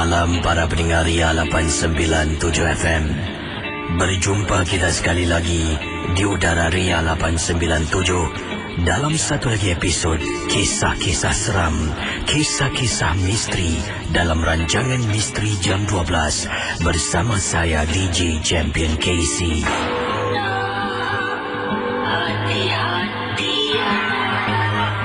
Malam para pendengar Ria 897 FM. Berjumpa kita sekali lagi di udara Ria 897 dalam satu lagi episod Kisah-Kisah Seram, Kisah-Kisah Misteri dalam rancangan Misteri Jam 12 bersama saya DJ Champion Casey.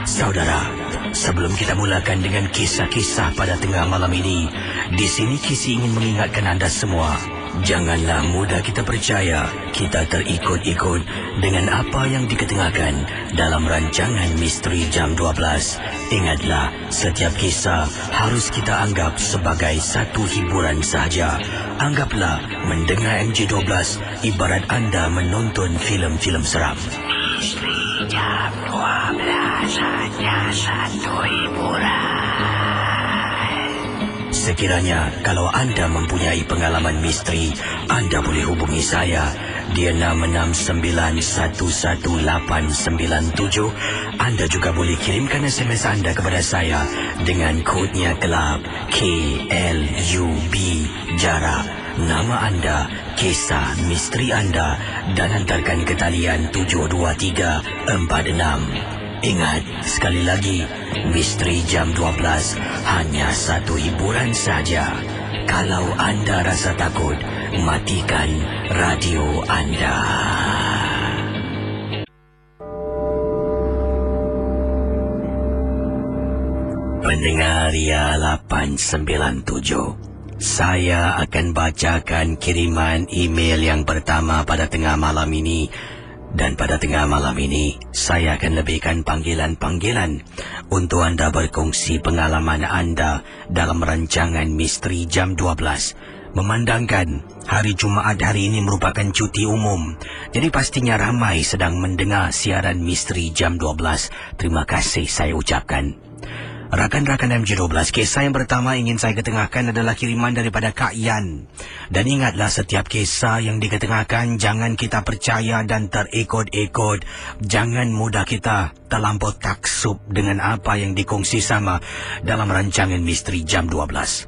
Saudara, sebelum kita mulakan dengan kisah-kisah pada tengah malam ini, di sini Kisi ingin mengingatkan anda semua, janganlah mudah kita percaya kita terikut-ikut dengan apa yang diketengahkan dalam rancangan Misteri Jam 12. Ingatlah, setiap kisah harus kita anggap sebagai satu hiburan sahaja. Anggaplah mendengar MJ12 ibarat anda menonton filem-filem seram. Misteri Jam 12 hanya satu hiburan. Sekiranya kalau anda mempunyai pengalaman misteri, anda boleh hubungi saya di 669111897. Anda juga boleh kirimkan SMS anda kepada saya dengan kodnya kelab KLUB, jarak, nama anda, kisah misteri anda dan hantarkan ke talian 72346. Ingat, sekali lagi, Misteri Jam 12 hanya satu hiburan saja. Kalau anda rasa takut, matikan radio anda. Pendengar Ria 897, saya akan bacakan kiriman email yang pertama pada tengah malam ini. Dan pada tengah malam ini, saya akan lebihkan panggilan-panggilan untuk anda berkongsi pengalaman anda dalam rancangan Misteri Jam 12. Memandangkan hari Jumaat hari ini merupakan cuti umum, jadi pastinya ramai sedang mendengar siaran Misteri Jam 12. Terima kasih saya ucapkan. Rakan-rakan MJ12, kisah yang pertama ingin saya ketengahkan adalah kiriman daripada Kak Yan. Dan ingatlah, setiap kisah yang diketengahkan jangan kita percaya dan terikut-ikut. Jangan mudah kita terlampau taksub dengan apa yang dikongsi sama dalam rancangan Misteri Jam 12.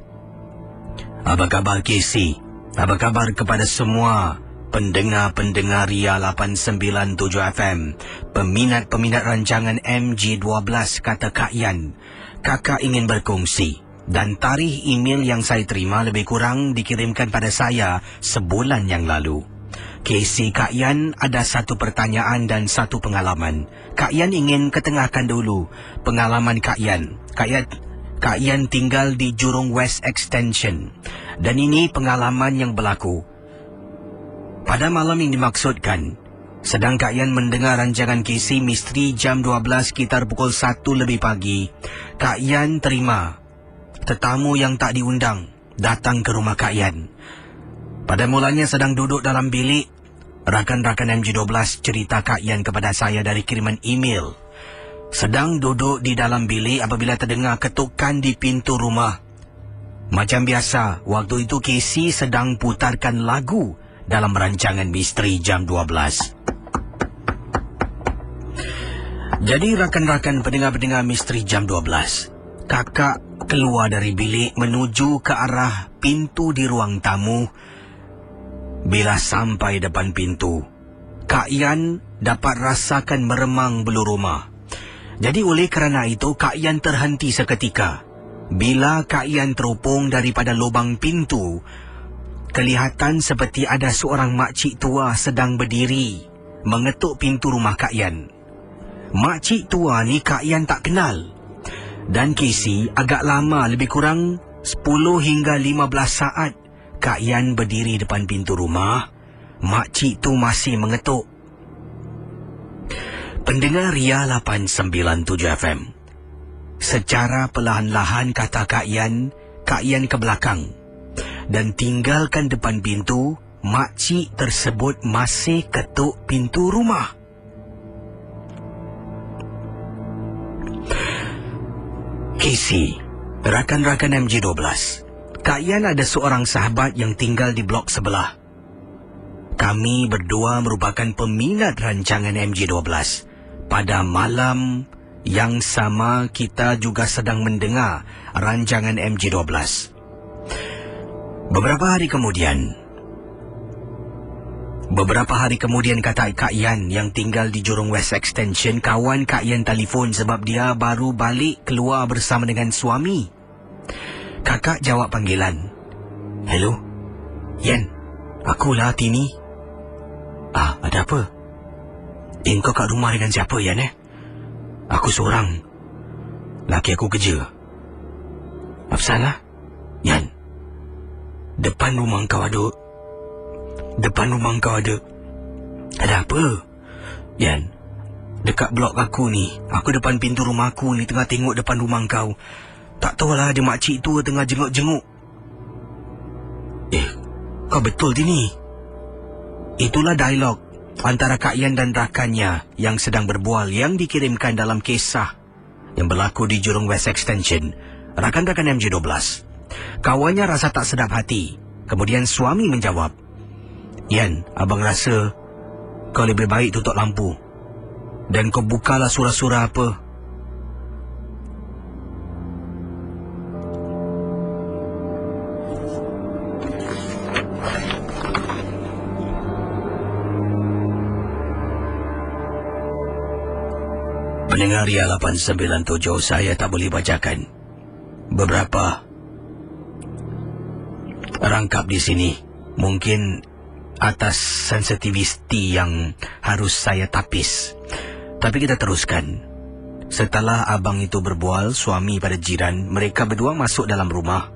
Apa kabar Casey? Apa kabar kepada semua pendengar-pendengar Ria 897 FM, peminat-peminat rancangan MJ12, kata Kak Yan. Kakak ingin berkongsi dan tarikh email yang saya terima lebih kurang dikirimkan pada saya sebulan yang lalu. Casey, Kak Yan ada satu pertanyaan dan satu pengalaman. Kak Yan ingin ketengahkan dulu pengalaman Kak Yan. Kak Yan tinggal di Jurong West Extension dan ini pengalaman yang berlaku pada malam yang dimaksudkan. Sedang Kak Yan mendengar rancangan Casey Misteri Jam 12 sekitar pukul 1 lebih pagi. Kak Yan terima tetamu yang tak diundang datang ke rumah Kak Yan. Pada mulanya sedang duduk dalam bilik, rakan-rakan MJ12 cerita Kak Yan kepada saya dari kiriman email. Sedang duduk di dalam bilik apabila terdengar ketukan di pintu rumah. Macam biasa, waktu itu Casey sedang putarkan lagu dalam rancangan Misteri Jam 12. Jadi rakan-rakan pendengar-pendengar Misteri Jam 12, kakak keluar dari bilik menuju ke arah pintu di ruang tamu. Bila sampai depan pintu, Kak Yan dapat rasakan meremang bulu rumah. Jadi oleh kerana itu, Kak Yan terhenti seketika. Bila Kak Yan teropong daripada lubang pintu, kelihatan seperti ada seorang makcik tua sedang berdiri mengetuk pintu rumah Kak Yan. Makcik tua ni Kak Yan tak kenal. Dan Casey, agak lama, lebih kurang 10 hingga 15 saat Kak Yan berdiri depan pintu rumah. Makcik tu masih mengetuk. Pendengar Ria 897 FM, secara perlahan-lahan kata Kak Yan ke belakang dan tinggalkan depan pintu. Makcik tersebut masih ketuk pintu rumah. Casey, rakan-rakan MJ12, Kak Yan ada seorang sahabat yang tinggal di blok sebelah. Kami berdua merupakan peminat rancangan MJ12. Pada malam yang sama kita juga sedang mendengar rancangan MJ12. Beberapa hari kemudian kata Kak Yan yang tinggal di Jurong West Extension, kawan Kak Yan telefon sebab dia baru balik keluar bersama dengan suami. Kakak jawab panggilan. Hello, Yan, akulah Tini. Ada apa? Kau kat rumah dengan siapa, Yan? Aku seorang. Laki aku kerja. Apa salah? Yan, depan rumah kau ada. Ada apa? Yan, dekat blok aku ni. Aku depan pintu rumah aku ni tengah tengok depan rumah kau. Tak tahulah ada makcik tua tengah jenguk-jenguk. Kau betul Tini? Itulah dialog antara Kak Yan dan rakannya yang sedang berbual yang dikirimkan dalam kisah yang berlaku di Jurong West Extension. Rakan-rakan MJ12. Kawannya rasa tak sedap hati. Kemudian suami menjawab, Yan, abang rasa kau lebih baik tutup lampu dan kau bukalah surah-surah apa. Pendengar Ria 897, saya tak boleh bacakan beberapa rangkap di sini. Mungkin atas sensitiviti yang harus saya tapis. Tapi kita teruskan. Setelah abang itu berbual, suami pada jiran, mereka berdua masuk dalam rumah.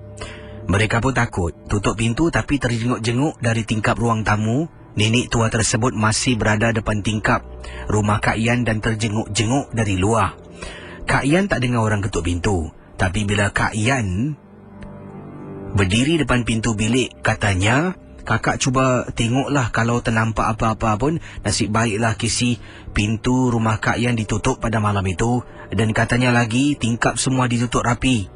Mereka pun takut. Tutup pintu tapi terjenguk-jenguk dari tingkap ruang tamu. Nenek tua tersebut masih berada depan tingkap rumah Kak Yan dan terjenguk-jenguk dari luar. Kak Yan tak dengar orang ketuk pintu. Tapi bila Kak Yan berdiri depan pintu bilik, katanya, kakak cuba tengoklah kalau ternampak apa-apa pun. Nasib baiklah Kisi, pintu rumah Kak Yan ditutup pada malam itu. Dan katanya lagi, tingkap semua ditutup rapi.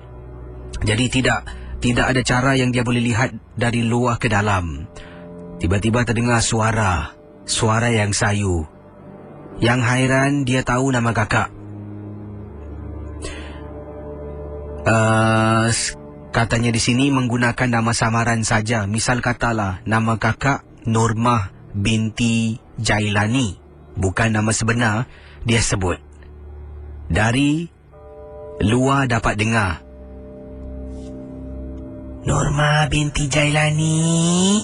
Jadi tidak ada cara yang dia boleh lihat dari luar ke dalam. Tiba-tiba terdengar suara yang sayu. Yang hairan, dia tahu nama kakak. Katanya di sini menggunakan nama samaran saja. Misal katalah nama kakak Normah binti Jailani. Bukan nama sebenar dia sebut. Dari luar dapat dengar, Normah binti Jailani,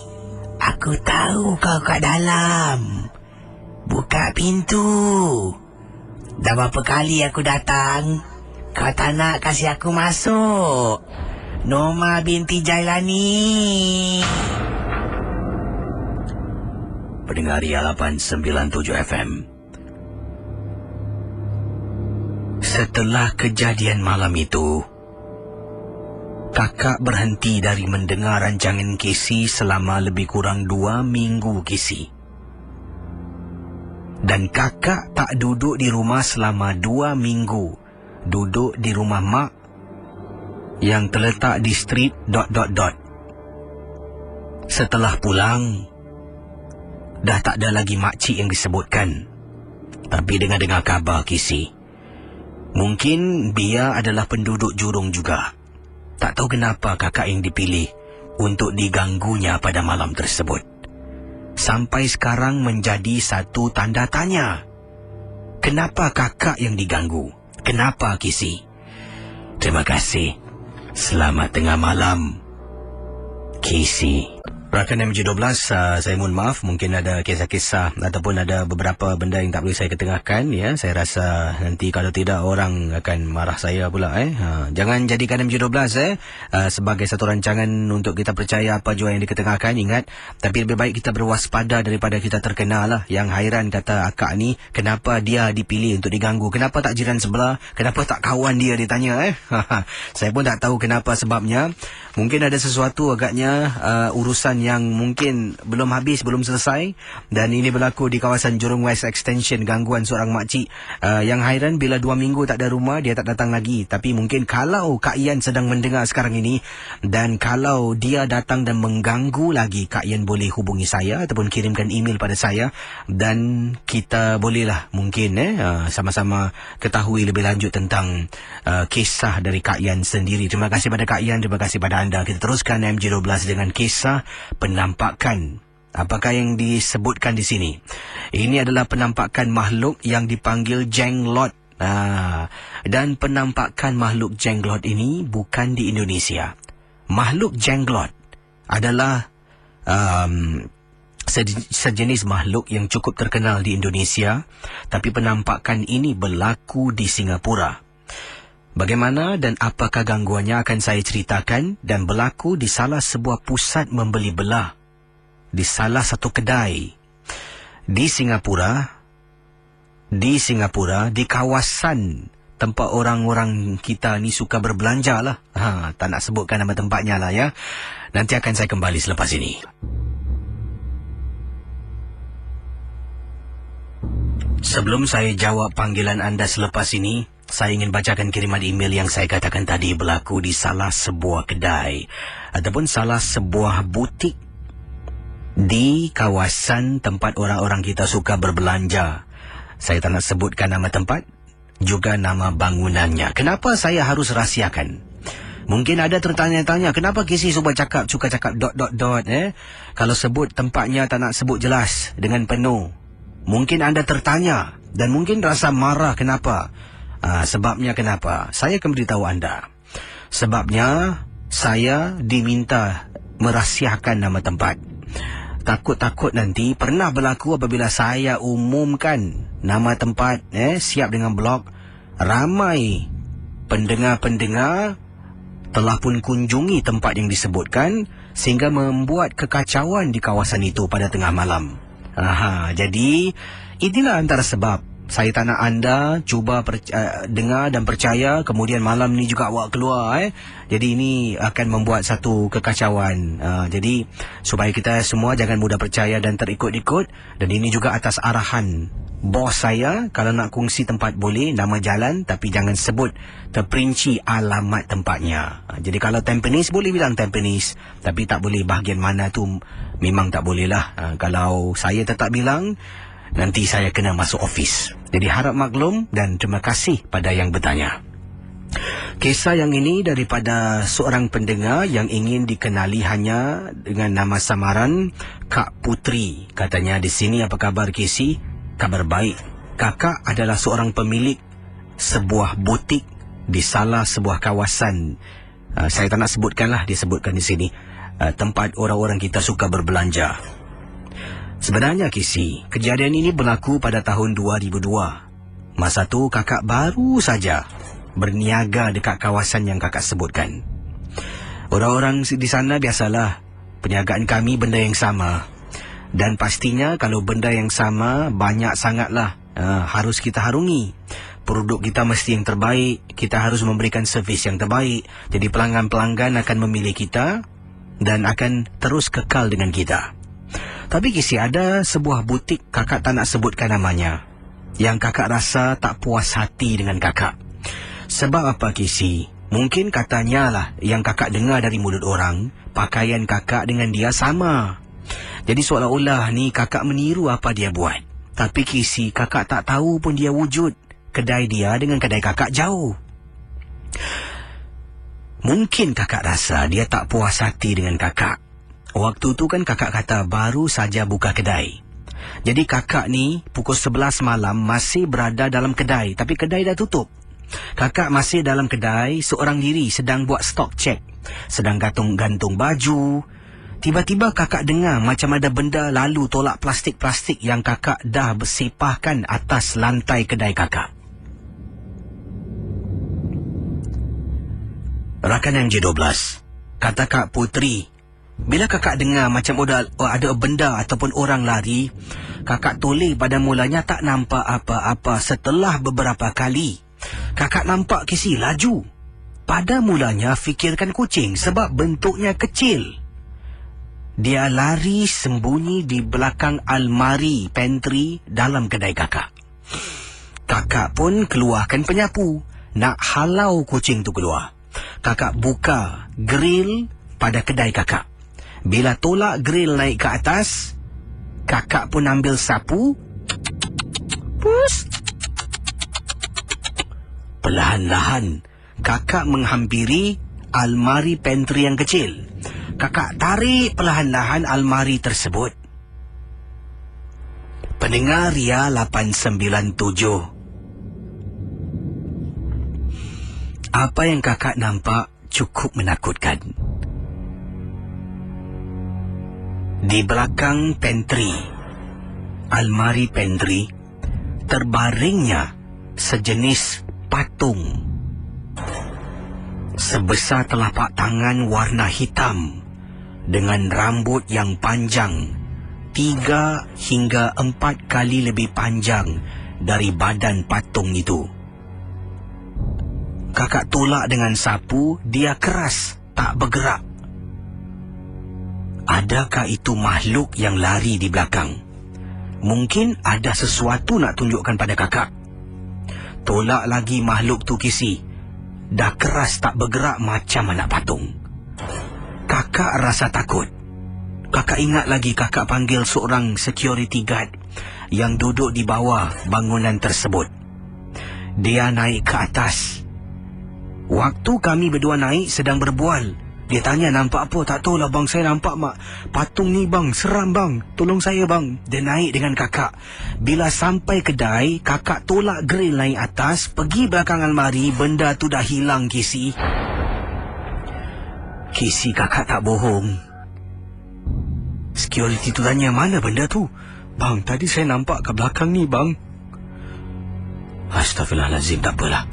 aku tahu kau kat dalam. Buka pintu. Dah berapa kali aku datang, kau tak nak kasih aku masuk. Normah binti Jailani. Pendengar Ria 897 FM. Setelah kejadian malam itu, kakak berhenti dari mendengar rancangan Kisi selama lebih kurang 2 minggu Kisi. Dan kakak tak duduk di rumah selama 2 minggu. Duduk di rumah mak yang terletak di street ... Setelah pulang, dah tak ada lagi makcik yang disebutkan. Tapi dengar-dengar kabar Kisi, mungkin dia adalah penduduk Jurong juga. Tak tahu kenapa kakak yang dipilih untuk diganggunya pada malam tersebut. Sampai sekarang menjadi satu tanda tanya. Kenapa kakak yang diganggu? Kenapa Kisi? Terima kasih. Selamat tengah malam, Kisi. Rakan MJ12, saya mohon maaf, mungkin ada kisah-kisah ataupun ada beberapa benda yang tak boleh saya ketengahkan, ya. Saya rasa nanti kalau tidak orang akan marah saya pula. Jangan jadikan MJ12 sebagai satu rancangan untuk kita percaya apa jua yang diketengahkan. Ingat, tapi lebih baik kita berwaspada daripada kita terkenal lah. Yang hairan kata akak ni, kenapa dia dipilih untuk diganggu? Kenapa tak jiran sebelah? Kenapa tak kawan dia ditanya? Saya pun tak tahu kenapa sebabnya. Mungkin ada sesuatu agaknya urusan yang mungkin belum habis, belum selesai. Dan ini berlaku di kawasan Jurong West Extension, gangguan seorang makcik yang hairan bila 2 minggu tak ada rumah, dia tak datang lagi. Tapi mungkin kalau Kak Ian sedang mendengar sekarang ini, dan kalau dia datang dan mengganggu lagi, Kak Ian boleh hubungi saya ataupun kirimkan email pada saya, dan kita bolehlah mungkin sama-sama ketahui lebih lanjut tentang kisah dari Kak Ian sendiri. Terima kasih pada Kak Ian, terima kasih pada anda. Kita teruskan MJ12 dengan kisah penampakan. Apakah yang disebutkan di sini? Ini adalah penampakan makhluk yang dipanggil jenglot. Dan penampakan makhluk jenglot ini bukan di Indonesia. Makhluk jenglot adalah sejenis makhluk yang cukup terkenal di Indonesia, tapi penampakan ini berlaku di Singapura. Bagaimana dan apakah gangguannya akan saya ceritakan, dan berlaku di salah sebuah pusat membeli belah, di salah satu kedai di Singapura, di kawasan tempat orang-orang kita ni suka berbelanja lah. Tak nak sebutkan nama tempatnya lah ya. Nanti akan saya kembali selepas ini. Sebelum saya jawab panggilan anda selepas ini, saya ingin bacakan kiriman email yang saya katakan tadi berlaku di salah sebuah kedai ataupun salah sebuah butik di kawasan tempat orang-orang kita suka berbelanja. Saya tak nak sebutkan nama tempat, juga nama bangunannya. Kenapa saya harus rahsiakan? Mungkin ada tertanya-tanya, kenapa Casey suka cakap kalau sebut tempatnya tak nak sebut jelas dengan penuh. Mungkin anda tertanya dan mungkin rasa marah, kenapa? Sebabnya kenapa? Saya akan beritahu anda. Sebabnya saya diminta merahsiakan nama tempat. Takut-takut nanti pernah berlaku apabila saya umumkan nama tempat, siap dengan blog, ramai pendengar-pendengar telah pun kunjungi tempat yang disebutkan sehingga membuat kekacauan di kawasan itu pada tengah malam. Jadi inilah antara sebab saya tak nak anda cuba dengar dan percaya, kemudian malam ni juga awak keluar. Jadi ini akan membuat satu kekacauan. Jadi supaya kita semua jangan mudah percaya dan terikut-ikut. Dan ini juga atas arahan bos saya. Kalau nak kongsi tempat boleh, nama jalan, tapi jangan sebut terperinci alamat tempatnya. Jadi kalau Tampines boleh bilang Tampines, tapi tak boleh bahagian mana tu, memang tak boleh lah. Kalau saya tetap bilang, nanti saya kena masuk office. Jadi harap maklum dan terima kasih pada yang bertanya. Kisah yang ini daripada seorang pendengar yang ingin dikenali hanya dengan nama samaran Kak Putri. Katanya di sini, apa khabar Casey? Kabar baik. Kakak adalah seorang pemilik sebuah butik di salah sebuah kawasan. Saya tak nak sebutkanlah, disebutkan di sini. Tempat orang-orang kita suka berbelanja. Sebenarnya Casey, kejadian ini berlaku pada tahun 2002. Masa tu kakak baru saja berniaga dekat kawasan yang kakak sebutkan. Orang-orang di sana biasalah, perniagaan kami benda yang sama. Dan pastinya kalau benda yang sama, banyak sangatlah harus kita harungi. Produk kita mesti yang terbaik, kita harus memberikan servis yang terbaik. Jadi pelanggan-pelanggan akan memilih kita dan akan terus kekal dengan kita. Tapi Casey, ada sebuah butik, kakak tak nak sebutkan namanya, yang kakak rasa tak puas hati dengan kakak. Sebab apa Casey? Mungkin katanya lah yang kakak dengar dari mulut orang, pakaian kakak dengan dia sama. Jadi seolah-olah ni kakak meniru apa dia buat. Tapi Casey, kakak tak tahu pun dia wujud. Kedai dia dengan kedai kakak jauh. Mungkin kakak rasa dia tak puas hati dengan kakak. Waktu tu kan kakak kata baru saja buka kedai. Jadi kakak ni pukul 11 malam masih berada dalam kedai, tapi kedai dah tutup. Kakak masih dalam kedai seorang diri, sedang buat stock check, sedang gantung baju. Tiba-tiba kakak dengar macam ada benda lalu tolak plastik-plastik yang kakak dah bersepahkan atas lantai kedai kakak. Rakan MJ12, kata Kak Putri, bila kakak dengar macam ada benda ataupun orang lari, kakak toleh pada mulanya tak nampak apa-apa. Setelah beberapa kali, kakak nampak Casey laju. Pada mulanya fikirkan kucing sebab bentuknya kecil. Dia lari sembunyi di belakang almari pantry dalam kedai kakak. Kakak pun keluarkan penyapu nak halau kucing tu keluar. Kakak buka grill pada kedai kakak. Bila tolak grill naik ke atas, kakak pun ambil sapu. Pus. Perlahan-lahan, kakak menghampiri almari pantry yang kecil. Kakak tarik perlahan-lahan almari tersebut. Pendengar Ria 897. Apa yang kakak nampak cukup menakutkan. Di belakang pantry, almari pantry, terbaringnya sejenis patung sebesar telapak tangan warna hitam dengan rambut yang panjang 3 hingga 4 kali lebih panjang dari badan patung itu. Kakak tolak dengan sapu, dia keras, tak bergerak. Adakah itu makhluk yang lari di belakang? Mungkin ada sesuatu nak tunjukkan pada kakak. Tolak lagi makhluk tu Kisi. Dah keras tak bergerak macam anak patung. Kakak rasa takut. Kakak ingat lagi kakak panggil seorang security guard yang duduk di bawah bangunan tersebut. Dia naik ke atas. Waktu kami berdua naik sedang berbual. Dia tanya nampak apa? Tak tahulah bang, saya nampak patung ni bang, seram bang, tolong saya bang. Dia naik dengan kakak. Bila sampai kedai, kakak tolak grill naik atas, pergi belakang almari, benda tu dah hilang Kisi. Kisi, kakak tak bohong. Security tu tanya, mana benda tu? Bang, tadi saya nampak ke belakang ni bang. Astaghfirullahalazim, tak apalah.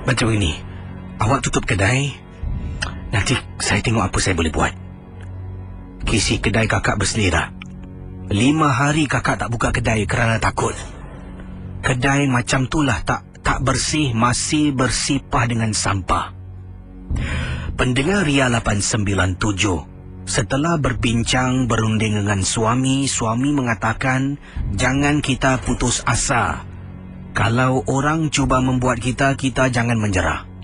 Macam ini, awak tutup kedai. Nanti saya tengok apa saya boleh buat. Kisi, kedai kakak berselera. 5 hari kakak tak buka kedai kerana takut. Kedai macam itulah, tak bersih, masih bersipah dengan sampah. Pendengar Ria 897, setelah berbincang berunding dengan suami mengatakan jangan kita putus asa. Kalau orang cuba membuat kita jangan menyerah.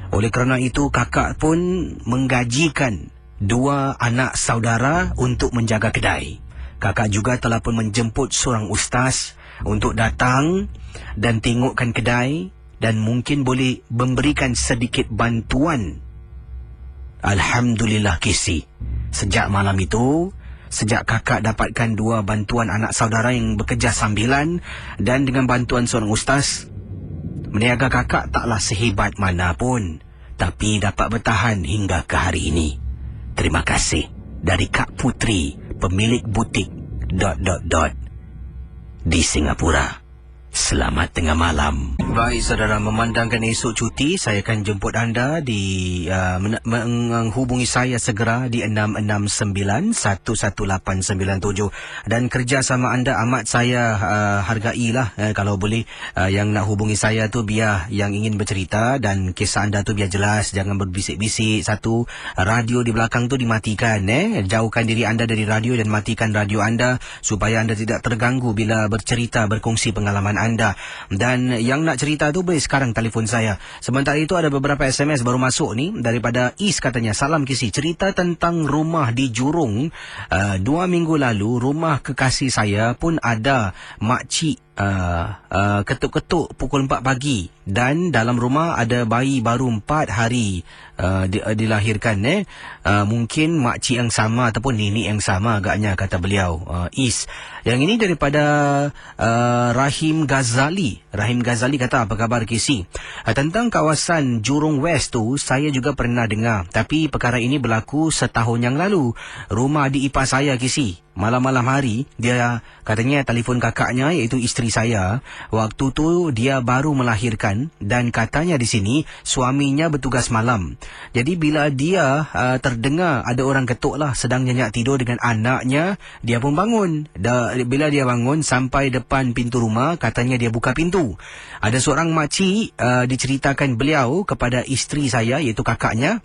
Oleh kerana itu, kakak pun menggajikan 2 anak saudara untuk menjaga kedai. Kakak juga telah pun menjemput seorang ustaz untuk datang dan tengokkan kedai dan mungkin boleh memberikan sedikit bantuan. Alhamdulillah Kisi. Sejak malam itu, sejak kakak dapatkan 2 bantuan anak saudara yang bekerja sambilan dan dengan bantuan seorang ustaz, meniaga kakak taklah sehebat mana pun, tapi dapat bertahan hingga ke hari ini. Terima kasih dari Kak Putri, pemilik butik ... di Singapura. Selamat tengah malam. Baik saudara, memandangkan esok cuti, saya akan jemput anda di menghubungi saya segera di 669-11897 dan kerjasama anda amat saya hargailah. Kalau boleh yang nak hubungi saya tu biar yang ingin bercerita dan kisah anda tu biar jelas, jangan berbisik-bisik. Satu, radio di belakang tu dimatikan. Jauhkan diri anda dari radio dan matikan radio anda supaya anda tidak terganggu bila bercerita, berkongsi pengalaman anda. Dan yang nak cerita tu boleh sekarang telefon saya. Sementara itu ada beberapa SMS baru masuk ni daripada Is, katanya, salam Kisi, cerita tentang rumah di Jurong. 2 minggu lalu rumah kekasih saya pun ada makcik ketuk-ketuk pukul 4 pagi dan dalam rumah ada bayi baru 4 hari dilahirkan. Mungkin makcik yang sama ataupun nenek yang sama agaknya, kata beliau. Is. Yang ini daripada Rahim Ghazali. Rahim Ghazali kata, apa khabar Kisi? Tentang kawasan Jurong West tu saya juga pernah dengar, tapi perkara ini berlaku setahun yang lalu. Rumah adik ipar saya Kisi, malam-malam hari dia katanya telefon kakaknya iaitu isteri saya. Waktu tu dia baru melahirkan dan katanya di sini suaminya bertugas malam. Jadi bila dia terdengar ada orang ketuk lah, sedang nyenyak tidur dengan anaknya, dia pun bangun. Bila dia bangun sampai depan pintu rumah, katanya dia buka pintu. Ada seorang makcik diceritakan beliau kepada isteri saya iaitu kakaknya.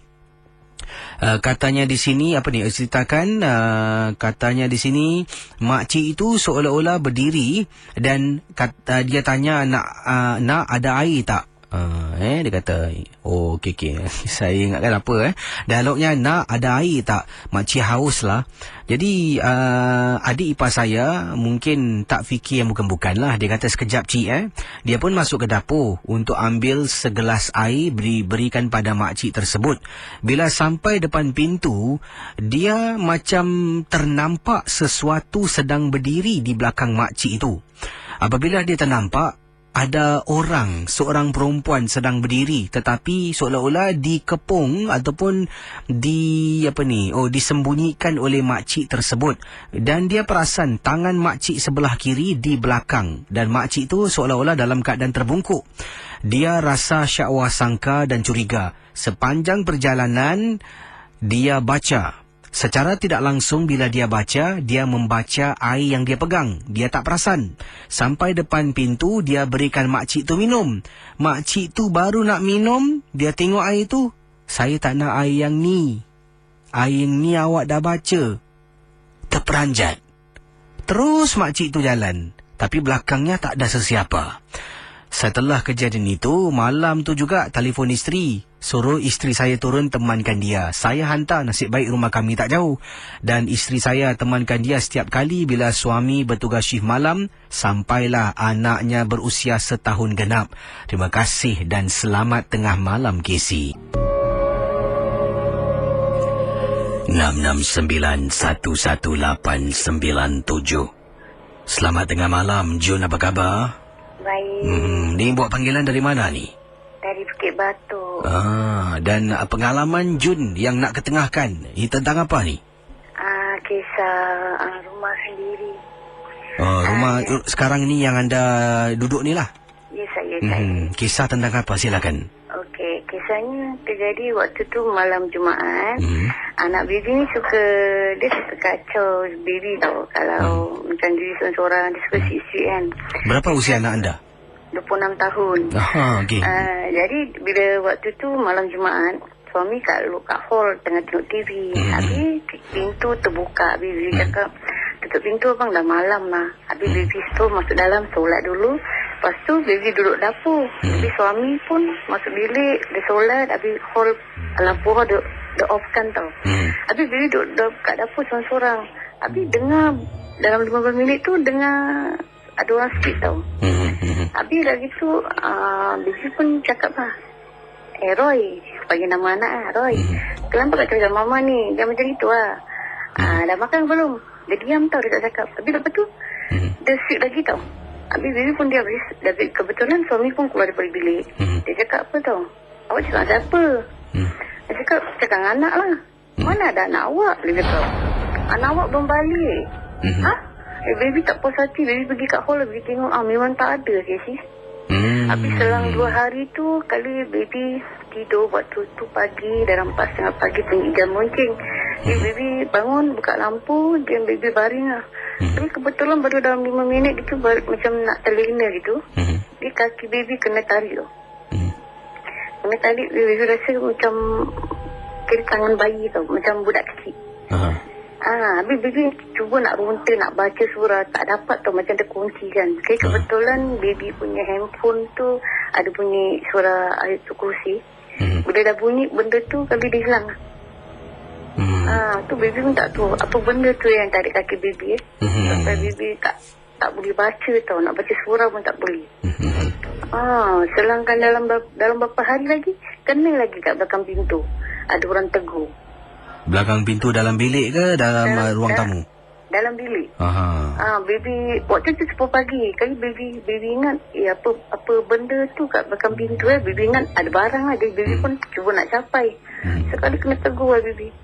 Katanya di sini, apa ni, ceritakan, katanya di sini, makcik itu seolah-olah berdiri dan dia tanya, nak ada air tak? Dia kata, oh okey. Saya ingatkan apa dialognya, nak ada air tak? Makcik haus lah. Jadi adik ipar saya mungkin tak fikir yang bukan-bukan lah. Dia kata, sekejap cik Dia pun masuk ke dapur untuk ambil segelas air, berikan pada makcik tersebut. Bila sampai depan pintu, dia macam ternampak sesuatu sedang berdiri di belakang makcik itu. Apabila dia ternampak, ada seorang perempuan sedang berdiri, tetapi seolah-olah dikepung ataupun disembunyikan oleh makcik tersebut. Dan dia perasan tangan makcik sebelah kiri di belakang, dan makcik itu seolah-olah dalam keadaan terbungkuk. Dia rasa syakwa sangka dan curiga. Sepanjang perjalanan dia baca. Secara tidak langsung bila dia baca, dia membaca air yang dia pegang. Dia tak perasan. Sampai depan pintu, dia berikan makcik tu minum. Makcik tu baru nak minum, dia tengok air tu. Saya tak nak air yang ni. Air yang ni awak dah baca. Terperanjat. Terus makcik tu jalan. Tapi belakangnya tak ada sesiapa. Setelah kejadian itu, malam tu juga telefon isteri. Suruh isteri saya turun temankan dia. Saya hantar, nasib baik rumah kami tak jauh. Dan isteri saya temankan dia setiap kali bila suami bertugas shift malam. Sampailah anaknya berusia 1 tahun genap. Terima kasih dan selamat tengah malam, Casey. 669-11897. Selamat tengah malam, Jun, apa khabar? Baik. Ni buat panggilan dari mana ni? Dari Bukit Batu. Dan pengalaman Jun yang nak ketengahkan, tentang apa ni? Kisah rumah sendiri. Rumah sekarang ni yang anda duduk ni lah? Ya, saya. Kisah tentang apa? Silakan. Okey, kisahnya terjadi waktu tu malam Jumaat. Anak baby ni dia suka kacau baby tau. Kalau macam diri seorang-seorang, dia suka sisi kan. Berapa usia anak anda? 26 tahun. Okey. Jadi bila waktu tu malam Jumaat, suami kat hall tengah tengok TV. Habis pintu terbuka. Baby cakap, tutup pintu abang, dah malam lah. Habis baby tu masuk dalam solat dulu. Lepas tu baby duduk dapur. Habis suami pun masuk bilik, dia solat. Habis hall lampu hall dia off-kan tau. Habis baby duduk kat dapur seorang-seorang. Habis dengar dalam 15 minit tu dengar ada orang speak tau. Habis dah gitu baby pun cakap lah, Roy, panggil nama anak lah, Roy, kenapa kat cakap mama ni? Dia macam itu lah. Dah makan belum? Dia diam tau, dia tak cakap. Habis lepas tu dia speak lagi tau. Habis baby pun dia habis kebetulan suami pun keluar daripada bilik. Dia cakap apa tau? Awak cakap siapa? Dia cakap dengan anak lah. Mana ada anak awak? Dia cakap, anak awak belum balik. Baby tak puas hati. Baby pergi kat hall, baby tengok memang tak ada Casey. Habis selang 2 hari tu, kali baby tidur waktu tu pagi, dalam 4:30 pagi tinggi jam moncing. Baby bangun, buka lampu, dan baby baring lah. Tapi kebetulan baru dalam 5 minit gitu, macam nak terlena gitu. Di kaki baby kena tarik tu. Kena tarik, baby rasa macam kira tangan bayi tau, macam budak kecil. Habis baby cuba nak ronta, nak baca surah, tak dapat tau, macam terkunci kan. Kebetulan baby punya handphone tu ada bunyi surah Ayatul Kursi. Bila dah bunyi, benda tu kali dia hilang. Tu baby pun tak tahu apa benda tu yang tarik kaki baby. Sampai baby tak boleh baca tau, nak baca surah pun tak boleh. Selangkan dalam beberapa hari lagi, kena lagi kat belakang pintu ada orang tegur. Belakang pintu dalam bilik ke dalam ruang tamu? Dalam bilik. Baby waktu tu 10 pagi. Kali baby ingat apa benda tu kat belakang pintu baby ingat ada barang lah. Baby pun cuba nak capai. Sekali kena tegur lah baby.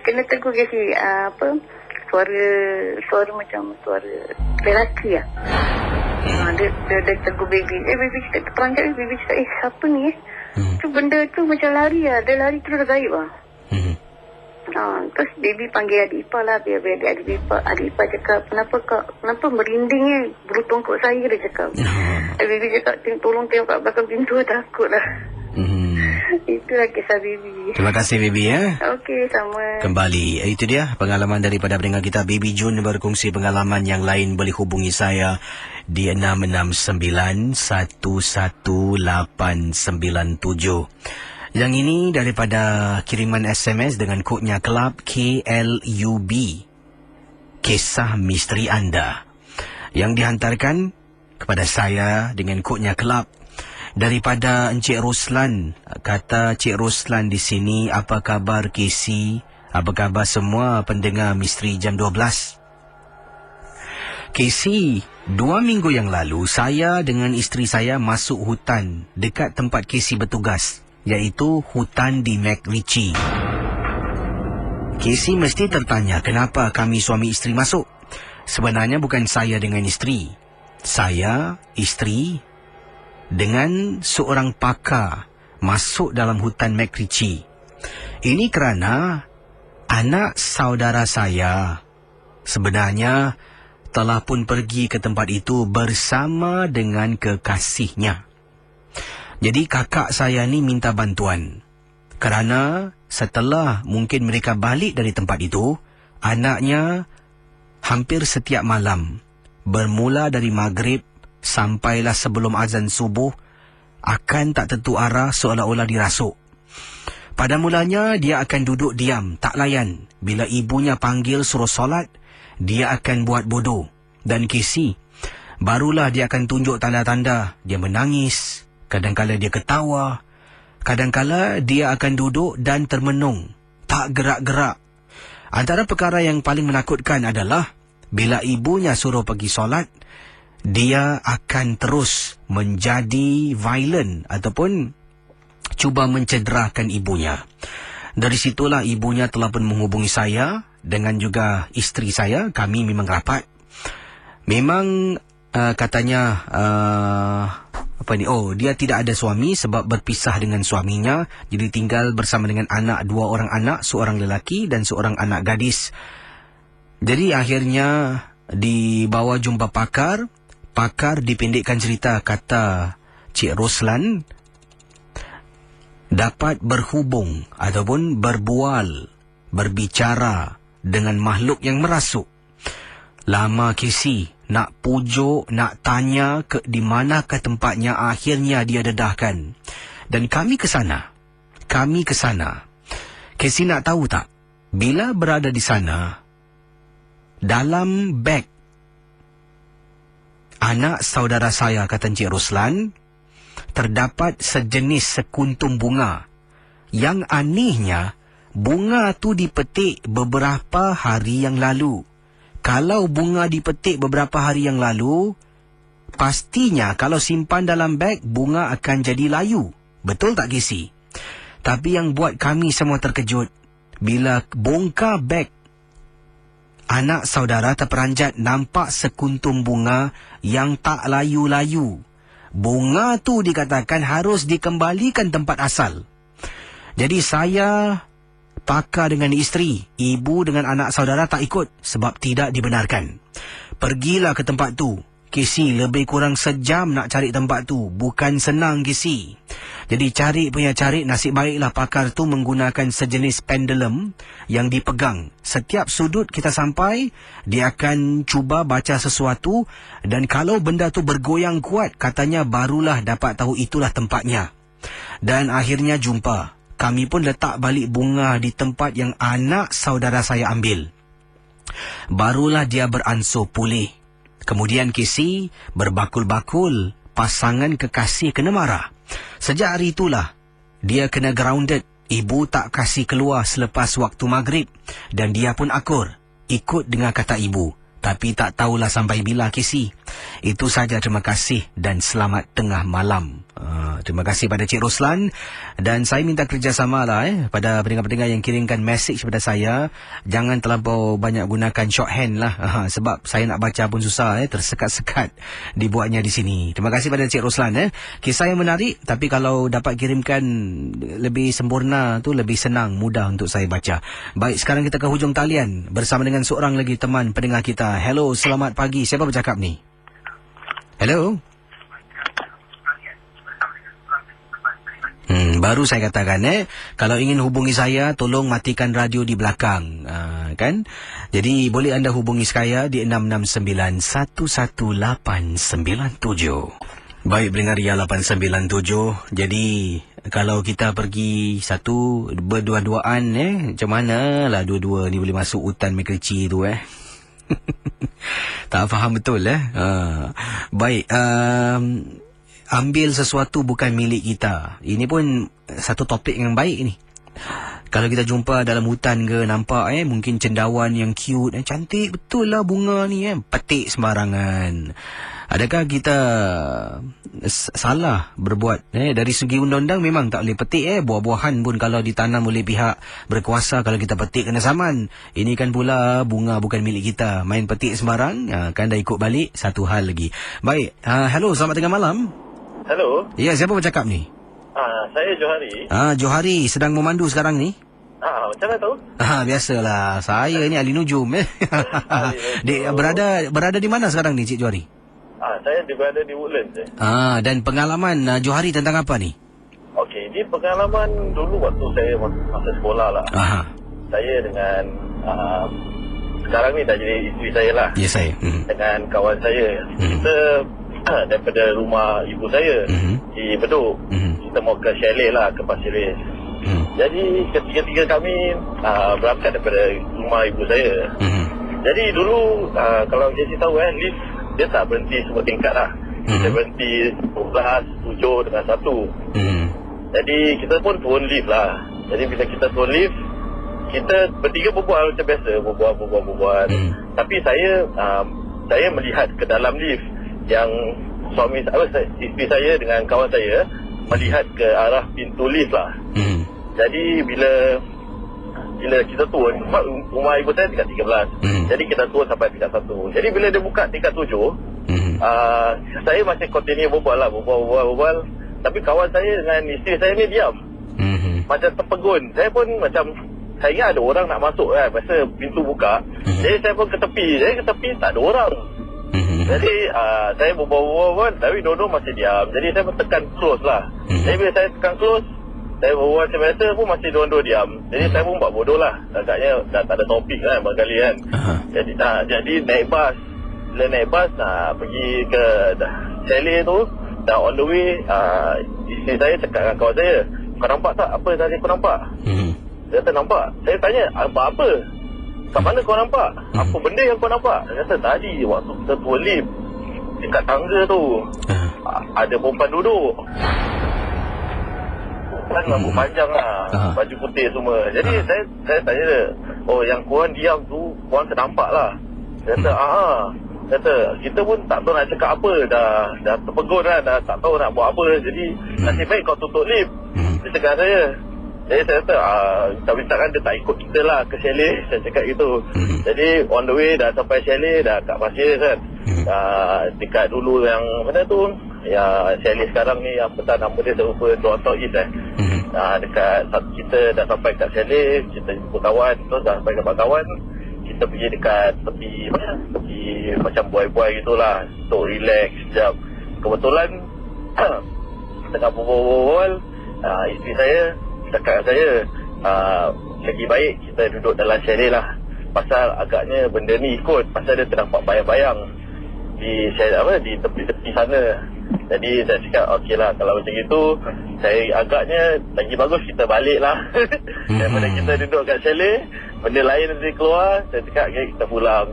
Kena tegur kasi suara macam suara lelaki lah. Dia tegur baby. Baby cakap terperanjat. Baby cakap siapa ni tu benda tu macam lari lah. Dia lari terus gaib lah. Terus baby panggil adik ipar lah. Biar adik ipar cakap, kenapa merinding bulu tongkok saya, dia cakap. Baby cakap, tolong tengok kat belakang pintu, takut lah. Itulah kisah Bibi. Terima kasih Bibi ya. Okey, sama. Kembali, itu dia pengalaman daripada pendengar kita. Bibi Jun berkongsi pengalaman yang lain. Boleh hubungi saya di 669-11897. Yang ini daripada kiriman SMS dengan kodnya Club KLUB. Kisah misteri anda yang dihantarkan kepada saya dengan kodnya Club daripada Encik Roslan. Kata Cik Roslan di sini, apa khabar Casey? Apa khabar semua pendengar misteri jam 12? Casey, 2 minggu yang lalu saya dengan isteri saya masuk hutan dekat tempat Casey bertugas, iaitu hutan di MacRitchie. Casey mesti tertanya kenapa kami suami isteri masuk. Sebenarnya bukan saya dengan isteri. Saya, isteri dengan seorang pakar masuk dalam hutan MacRitchie. Ini kerana anak saudara saya sebenarnya telah pun pergi ke tempat itu bersama dengan kekasihnya. Jadi kakak saya ni minta bantuan. Kerana setelah mungkin mereka balik dari tempat itu, anaknya hampir setiap malam, bermula dari maghrib sampailah sebelum azan subuh, akan tak tentu arah seolah-olah dirasuk. Pada mulanya, dia akan duduk diam, tak layan. Bila ibunya panggil suruh solat, dia akan buat bodoh. Dan Casey, barulah dia akan tunjuk tanda-tanda. Dia menangis, kadang-kala dia ketawa, kadang-kala dia akan duduk dan termenung, tak gerak-gerak. Antara perkara yang paling menakutkan adalah bila ibunya suruh pergi solat, dia akan terus menjadi violent ataupun cuba mencederakan ibunya. Dari situlah ibunya telah pun menghubungi saya dengan juga isteri saya. Kami memang rapat. Memang katanya dia tidak ada suami sebab berpisah dengan suaminya. Jadi tinggal bersama dengan anak, 2 orang anak, seorang lelaki dan seorang anak gadis. Jadi akhirnya dibawa jumpa pakar. Pakar dipendekkan cerita, kata Cik Roslan, dapat berhubung ataupun berbual, berbicara dengan makhluk yang merasuk. Lama Casey nak pujuk, nak tanya ke di manakah tempatnya, akhirnya dia dedahkan. Dan kami ke sana. Casey nak tahu tak, bila berada di sana, dalam beg anak saudara saya, kata Encik Roslan, terdapat sejenis sekuntum bunga. Yang anehnya, bunga tu dipetik beberapa hari yang lalu. Kalau bunga dipetik beberapa hari yang lalu, pastinya kalau simpan dalam beg, bunga akan jadi layu. Betul tak, Casey? Tapi yang buat kami semua terkejut, bila bongkar beg anak saudara, terperanjat nampak sekuntum bunga yang tak layu-layu. Bunga tu dikatakan harus dikembalikan tempat asal. Jadi saya, pakar dengan isteri, ibu dengan anak saudara tak ikut sebab tidak dibenarkan. Pergilah ke tempat tu. Casey, lebih kurang sejam nak cari tempat tu. Bukan senang, Casey. Jadi cari, nasib baiklah pakar tu menggunakan sejenis pendulum yang dipegang. Setiap sudut kita sampai, dia akan cuba baca sesuatu, dan kalau benda tu bergoyang kuat, katanya barulah dapat tahu itulah tempatnya. Dan akhirnya jumpa. Kami pun letak balik bunga di tempat yang anak saudara saya ambil. Barulah dia beransur pulih. Kemudian Casey, berbakul-bakul, pasangan kekasih kena marah. Sejak hari itulah, dia kena grounded. Ibu tak kasih keluar selepas waktu maghrib. Dan dia pun akur, ikut dengan kata ibu. Tapi tak tahulah sampai bila, Casey. Itu saja, terima kasih dan selamat tengah malam. Terima kasih pada Cik Roslan. Dan saya minta kerjasama lah pada pendengar-pendengar yang kirimkan mesej kepada saya. Jangan terlampau banyak gunakan shorthand lah. Sebab saya nak baca pun susah, tersekat-sekat dibuatnya di sini. Terima kasih pada Cik Roslan. Kisah yang menarik, tapi kalau dapat kirimkan lebih sempurna tu lebih senang, mudah untuk saya baca. Baik, sekarang kita ke hujung talian bersama dengan seorang lagi teman pendengar kita. Hello, selamat pagi. Siapa bercakap ni? Hello? Baru saya katakan kalau ingin hubungi saya, tolong matikan radio di belakang, kan? Jadi boleh anda hubungi saya di 669-11897. Baik, pendengar Ria 897. Jadi kalau kita pergi satu berdua-duaan macam mana lah dua-dua ni boleh masuk hutan MacRitchie tu tak faham betul Baik, ambil sesuatu bukan milik kita. Ini pun satu topik yang baik ni. Kalau kita jumpa dalam hutan ke, nampak mungkin cendawan yang cute, cantik betul lah bunga ni, petik sembarangan. Adakah kita salah berbuat? Dari segi undang-undang memang tak boleh petik. Buah-buahan pun kalau ditanam oleh pihak berkuasa, kalau kita petik kena saman. Ini kan pula bunga bukan milik kita, main petik sembarang, kan dah ikut balik, satu hal lagi. Baik, hello, selamat tengah malam. Hello. Ya, siapa bercakap ni? Saya Johari. Johari, sedang memandu sekarang ni? Macam mana tahu? Biasalah, saya ni ahli nujum. Berada di mana sekarang ni, Cik Johari? Saya berada di Woodlands. Dan pengalaman Johari tentang apa ni? Okey, ini pengalaman dulu waktu saya masa sekolah lah. Saya dengan sekarang ni dah jadi isteri saya lah. Ya, saya. Dengan kawan saya. Kita daripada rumah ibu saya di Bedok. Kita mau ke chalet lah, ke Pasir Ris. Jadi ketiga-tiga kami berangkat daripada rumah ibu saya. Jadi dulu kalau Jesse tahu lift dia tak berhenti semua tingkat lah. Dia berhenti 12, 7 dengan 1. Jadi kita pun turun lift lah. Jadi bila kita turun lift, kita bertiga berbual macam biasa, berbual. Tapi saya melihat ke dalam lift yang isteri saya dengan kawan saya melihat ke arah pintu lift lah. Jadi bila kita turun, rumah ibu saya tingkat 13. Jadi kita turun sampai tingkat 1. Jadi bila dia buka tingkat 7, saya masih continue berbual. Tapi kawan saya dengan isteri saya ni diam. Macam terpegun. Saya pun macam, saya ingat ada orang nak masuk kan, masa pintu buka. Jadi saya pun ke tepi. Tak ada orang. Jadi saya berbual, tapi dua-dua masih diam. Jadi saya tekan close lah. Jadi bila saya tekan close, saya berbual macam biasa pun masih dua-dua diam. Jadi saya pun buat bodoh lah. Agaknya dah tak ada topik kan barangkali kan. Jadi naik bas. Bila naik bas pergi ke chalet tu, dah on the way, isteri saya cakap dengan kawan saya, kau nampak tak apa tadi kau nampak? Dia kata nampak. Saya tanya, apa? Kat mana kau nampak? Apa benda yang kau nampak? Dia kata tadi waktu kita turun lift dekat tangga tu ada perempuan duduk. Kan rambut panjang lah, baju putih semua. Jadi saya tanya dia, oh yang korang diam tu korang ternampak lah. Dia kata dia kata kita pun tak tahu nak cakap apa, dah terpegun lah, dah tak tahu nak buat apa. Jadi nasib baik kau tutup lift. Dia cakap saya. Jadi saya kata tapi takkan dia tak ikut kita lah ke chalet. Saya cakap gitu. Jadi on the way dah sampai chalet, dah kat Pasir kan. Dekat dulu yang mana tu, ya chalet sekarang ni apa tak nama dia, serupa Toronto East dekat kita dah sampai kat chalet, kita jumpa kawan, terus dah sampai tempat kawan, kita pergi dekat tepi macam buai-buai gitulah untuk relax sekejap. Kebetulan tengah berbual, isteri saya cakap saya, lagi baik kita duduk dalam chalet lah, pasal agaknya benda ni ikut, pasal dia ternampak bayang-bayang di tepi-tepi sana. Jadi saya cakap okey lah, kalau macam itu saya agaknya lagi bagus kita balik lah daripada kita duduk kat chalet, benda lain nanti keluar. Saya cakap okay, kita pulang.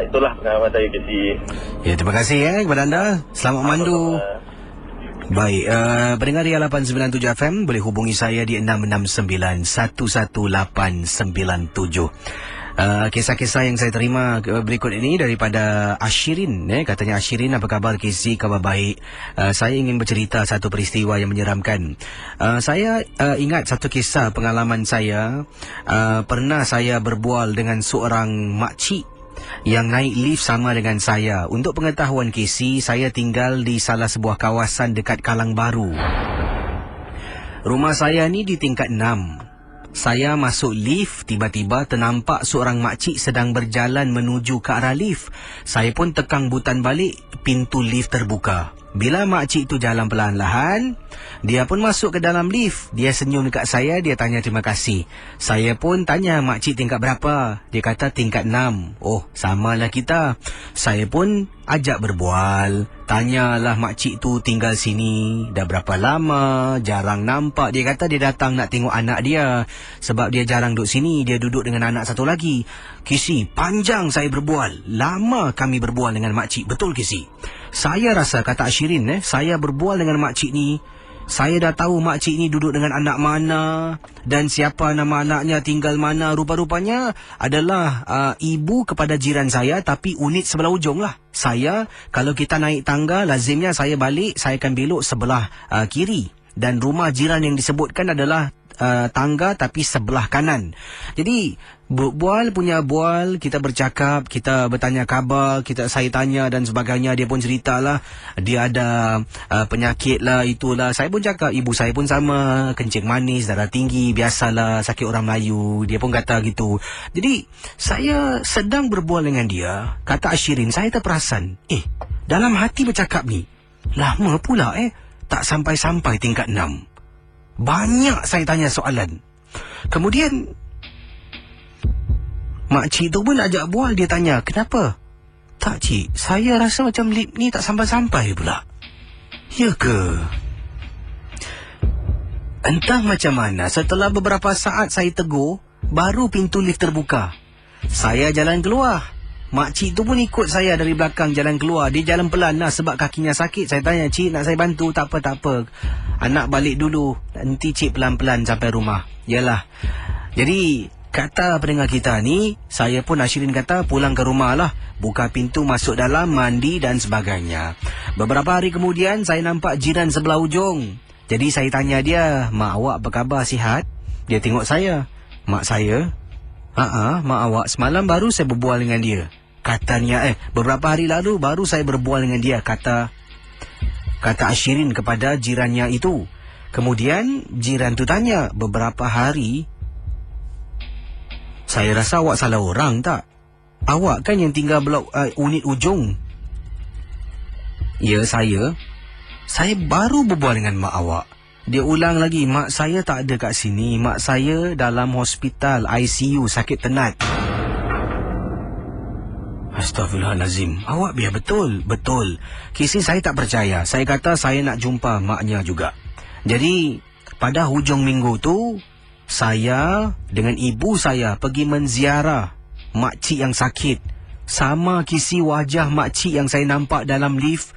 Itulah pengalaman saya Casey. Ya, terima kasih kepada anda. Selamat mandu. Baik, pendengar Ria 897 FM boleh hubungi saya di 669-11897. Kisah-kisah yang saya terima berikut ini daripada Ashirin. Katanya, Ashirin, apa khabar Casey? Khabar baik. Saya ingin bercerita satu peristiwa yang menyeramkan. Saya ingat satu kisah pengalaman saya. Pernah saya berbual dengan seorang makcik yang naik lift sama dengan saya. Untuk pengetahuan Casey, saya tinggal di salah sebuah kawasan dekat Kalang Baru. Rumah saya ni di tingkat 6. Saya masuk lift, tiba-tiba ternampak seorang makcik sedang berjalan menuju ke arah lift. Saya pun tekang butan balik, pintu lift terbuka. Bila makcik tu jalan perlahan-lahan, dia pun masuk ke dalam lift. Dia senyum dekat saya, dia tanya terima kasih. Saya pun tanya, makcik tingkat berapa? Dia kata tingkat 6. Oh, samalah kita. Saya pun ajak berbual. Tanyalah makcik tu tinggal sini dah berapa lama, jarang nampak. Dia kata dia datang nak tengok anak dia. Sebab dia jarang duduk sini, dia duduk dengan anak satu lagi. Kisi, panjang saya berbual. Lama kami berbual dengan makcik. Betul Kisi? Saya rasa, kata Ashirin, saya berbual dengan makcik ni. Saya dah tahu makcik ni duduk dengan anak mana dan siapa nama anaknya, tinggal mana. Rupa-rupanya adalah ibu kepada jiran saya, tapi unit sebelah ujung lah. Saya, kalau kita naik tangga, lazimnya saya balik, saya akan belok sebelah kiri. Dan rumah jiran yang disebutkan adalah tangga tapi sebelah kanan. Jadi bual punya bual, kita bercakap, kita bertanya khabar, saya tanya dan sebagainya. Dia pun ceritalah dia ada penyakit lah, itulah. Saya pun cakap ibu saya pun sama, kencing manis, darah tinggi, biasalah sakit orang Melayu. Dia pun kata gitu. Jadi saya sedang berbual dengan dia, kata Ashirin, saya terperasan, dalam hati bercakap ni lama pula tak sampai-sampai tingkat 6. Banyak saya tanya soalan. Kemudian makcik tu pun ajak bual. Dia tanya, kenapa? Tak cik, saya rasa macam lift ni tak sampai-sampai pula. Ya ke? Entah macam mana, setelah beberapa saat saya tegur, baru pintu lift terbuka. Saya jalan keluar. Makcik tu pun ikut saya dari belakang jalan keluar. Dia jalan pelan lah sebab kakinya sakit. Saya tanya, cik nak saya bantu? Tak apa, tak apa. Anak balik dulu. Nanti cik pelan-pelan sampai rumah. Yalah. Jadi, kata pendengar kita ni, saya pun Ashirin kata pulang ke rumah lah. Buka pintu, masuk dalam, mandi dan sebagainya. Beberapa hari kemudian, saya nampak jiran sebelah ujung. Jadi, saya tanya dia, mak awak apa khabar, sihat? Dia tengok saya. Mak saya? Mak awak. Semalam baru saya berbual dengan dia. Katanya, beberapa hari lalu baru saya berbual dengan dia, kata Ashirin kepada jirannya itu. Kemudian jiran tu tanya, beberapa hari? Saya rasa awak salah orang tak? Awak kan yang tinggal blok unit ujung. Ya, saya baru berbual dengan mak awak. Dia ulang lagi, mak saya tak ada kat sini. Mak saya dalam hospital, ICU, sakit tenat. Astaghfirullahalazim. Awak biar betul. Kisi saya tak percaya. Saya kata saya nak jumpa maknya juga. Jadi pada hujung minggu tu, saya dengan ibu saya pergi menziarah makcik yang sakit. Sama Kisi, wajah makcik yang saya nampak dalam lift,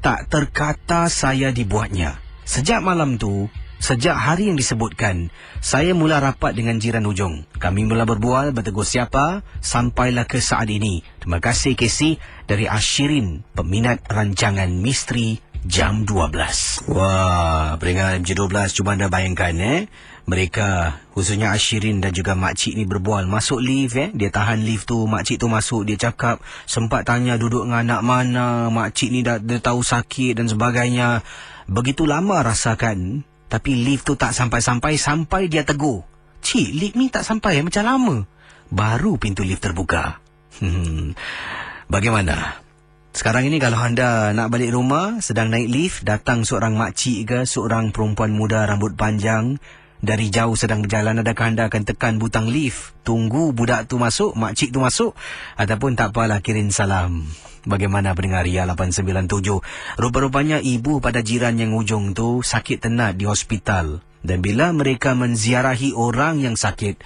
tak terkata saya dibuatnya. Sejak malam tu, sejak hari yang disebutkan, saya mula rapat dengan jiran ujung. Kami mula berbual, bertegur siapa, sampailah ke saat ini. Terima kasih Casey dari Ashirin, peminat rancangan misteri jam 12. Wah, pendengar MJ12, cuba anda bayangkan mereka, khususnya Ashirin dan juga makcik ni berbual. Masuk lift dia tahan lift tu, makcik tu masuk, dia cakap, sempat tanya duduk dengan anak mana, makcik ni dah tahu sakit dan sebagainya. Begitu lama rasakan, tapi lift tu tak sampai-sampai, sampai dia tegur, cik, lift ni tak sampai macam lama. Baru pintu lift terbuka. Bagaimana? Sekarang ini kalau anda nak balik rumah, sedang naik lift, datang seorang makcik ke, seorang perempuan muda rambut panjang, dari jauh sedang berjalan, adakah anda akan tekan butang lift, tunggu budak tu masuk, makcik tu masuk, ataupun tak apalah, kirim salam? Bagaimana pendengar Ria 897? Rupa-rupanya ibu pada jiran yang ujung tu sakit tenat di hospital. Dan bila mereka menziarahi orang yang sakit,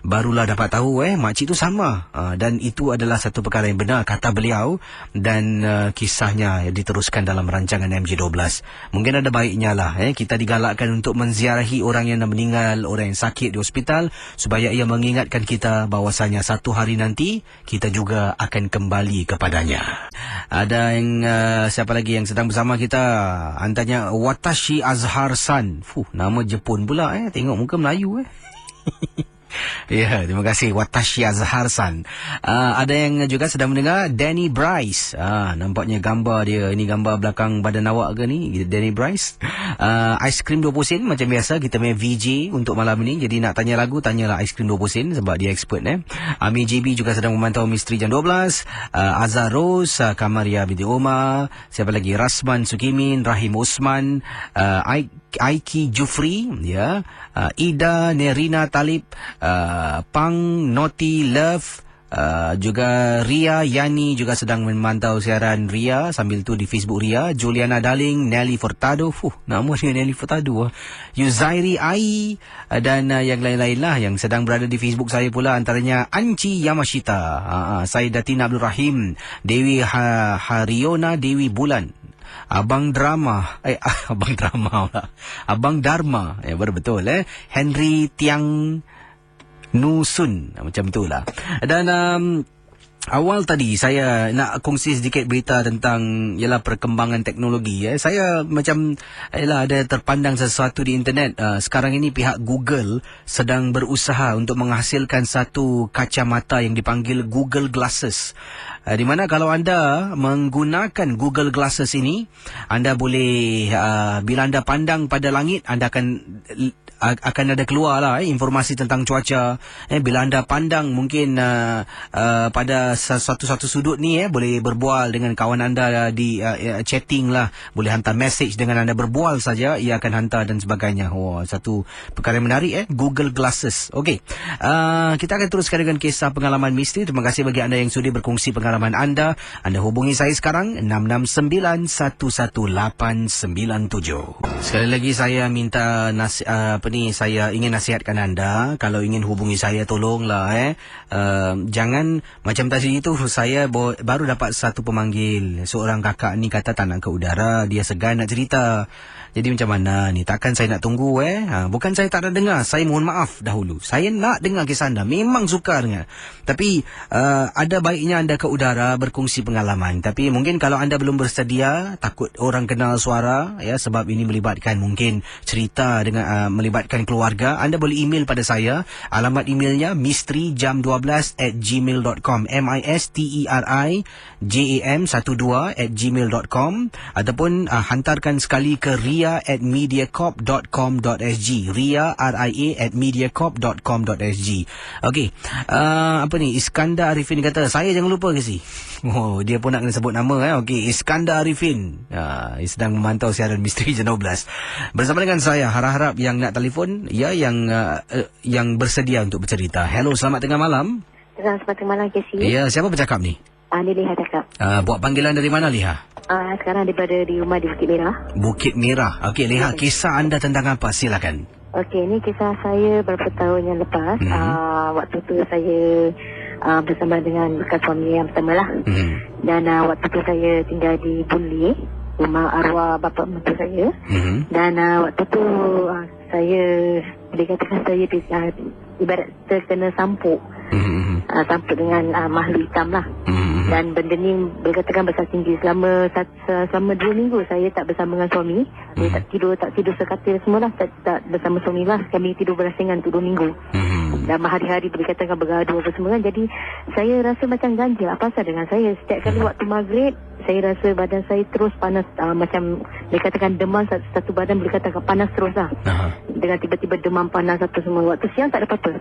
barulah dapat tahu makcik tu sama. Dan itu adalah satu perkara yang benar, kata beliau. Dan kisahnya diteruskan dalam rancangan MJ12. Mungkin ada baiknya lah kita digalakkan untuk menziarahi orang yang meninggal, orang yang sakit di hospital, supaya ia mengingatkan kita bahawasanya satu hari nanti kita juga akan kembali kepadanya. Ada yang siapa lagi yang sedang bersama kita? Antaranya Watashi Azhar San. Nama Jepun pula. Tengok muka Melayu. Ya, terima kasih Watasya Zaharsan. Ada yang juga sedang mendengar Danny Bryce. Nampaknya gambar dia. Ini gambar belakang badan awak ke ni, Danny Bryce. Aiskrim 20 sen macam biasa kita main VJ untuk malam ini. Jadi nak tanya lagu, tanyalah Aiskrim 20 sen sebab dia expert Ami JB juga sedang memantau Misteri Jam 12. Azhar Rose, Kamaria binti Omar, siapa lagi? Rasman Sukimin, Rahim Osman, Aiki Jufri, ya, Ida Nerina Talib, Pang Noti Love, juga Ria Yani juga sedang memantau siaran Ria. Sambil tu di Facebook Ria, Juliana Darling, Nelly Furtado, nama dia Nelly Furtado, Yuzairi Ai, dan yang lain-lain lah yang sedang berada di Facebook saya pula, antaranya Anci Yamashita, Saidatina Abdul Rahim, Dewi Hariona, Dewi Bulan, Abang Drama, Abang Drama pula, Abang Dharma, baru betul Henry Tiang Nusun, macam itulah. Dan awal tadi saya nak kongsi sedikit berita tentang ialah perkembangan teknologi. Saya macam ada terpandang sesuatu di internet. Sekarang ini pihak Google sedang berusaha untuk menghasilkan satu kacamata yang dipanggil Google Glasses. Di mana kalau anda menggunakan Google Glasses ini, anda boleh bila anda pandang pada langit, anda akan ada keluar lah informasi tentang cuaca. Bila anda pandang mungkin pada satu sudut ni boleh berbual dengan kawan anda di chatting lah, boleh hantar message dengan anda berbual saja, ia akan hantar dan sebagainya. Satu perkara yang menarik Google Glasses. Okey, kita akan teruskan dengan kisah pengalaman misteri. Terima kasih bagi anda yang sudi berkongsi pengalaman anda. Anda hubungi saya sekarang 669-11897. Sekali lagi saya minta saya ingin nasihatkan anda, kalau ingin hubungi saya tolonglah jangan macam tadi itu. Saya baru dapat satu pemanggil, seorang kakak ni kata tak nak ke udara, dia segan nak cerita. Jadi macam mana ni, takkan saya nak tunggu bukan saya tak nak dengar, saya mohon maaf dahulu, saya nak dengar kisah anda, memang suka dengar. Tapi ada baiknya anda ke udara berkongsi pengalaman. Tapi mungkin kalau anda belum bersedia, takut orang kenal suara sebab ini melibatkan mungkin cerita dengan melibatkan keluarga, anda boleh email pada saya. Alamat emailnya misterijam12@gmail.com, misterijam12@gmail.com, ataupun hantarkan sekali ke ria@mediacorp.com.sg, ria@mediacorp.com.sg. Okey, Iskandar Arifin kata saya jangan lupa ke si. Dia pun nak kena sebut nama Okey, Iskandar Arifin sedang memantau siaran Misteri Jam 12 bersama dengan saya. Harap-harap yang nak telefon yang bersedia untuk bercerita. Hello, selamat tengah malam. Selamat tengah malam, Casey. Ya, siapa bercakap ni? Ni Liha cakap. Buat panggilan dari mana, Liha? Sekarang daripada di rumah di Bukit Merah. Bukit Merah. Okey, Liha, kisah anda tentang apa? Silakan. Okey, ni kisah saya beberapa tahun yang lepas. Waktu tu saya bersama dengan bekas suami yang pertama lah. Dan waktu tu saya tinggal di Bunli, rumah arwah bapa mentua saya. Dan waktu tu saya boleh katakan saya ibarat terkena sampuk. Sampuk dengan makhluk hitam lah. Dan benda ni boleh katakan besar tinggi. Selama 2 minggu saya tak bersama dengan suami. Tak tidur sekatil semualah. Tak bersama suami lah. Kami tidur berasingan untuk 2 minggu. Dan hari-hari boleh katakan bergaduh apa semua kan. Jadi saya rasa macam ganjil. Apa pasal dengan saya? Setiap kali waktu maghrib, saya rasa badan saya terus panas. Macam boleh katakan demam, satu badan boleh katakan panas terus lah. Dengan tiba-tiba demam panas atau semua. Waktu siang tak ada apa-apa.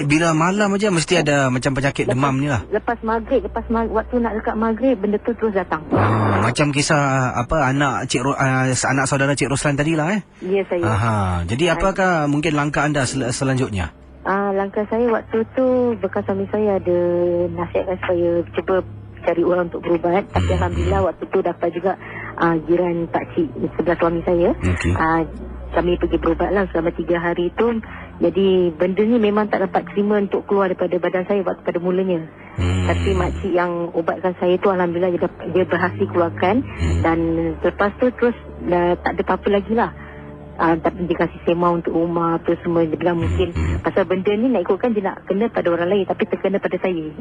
Bila malam aja mesti ada macam penyakit demam ni lah. Lepas maghrib, waktu nak dekat maghrib, benda tu terus datang. Macam kisah anak saudara Cik Roslan tadi lah Ya, saya. Jadi apakah mungkin langkah anda selanjutnya? Langkah saya waktu tu, bekas suami saya ada nasihatkan supaya cuba cari orang untuk berubat. Tapi alhamdulillah waktu tu dapat juga jiran pakcik sebelah suami saya. Kami pergi berubat lah selama 3 hari tu. Jadi benda ni memang tak dapat terima untuk keluar daripada badan saya waktu pada mulanya. Tapi makcik yang ubatkan saya tu alhamdulillah dia berhasil keluarkan. Dan lepas tu terus tak ada apa-apa lagi lah. Tapi dia kasih sema untuk rumah apa semua. Dia bilang mungkin pasal benda ni nak ikutkan dia nak kena pada orang lain, tapi terkena pada saya.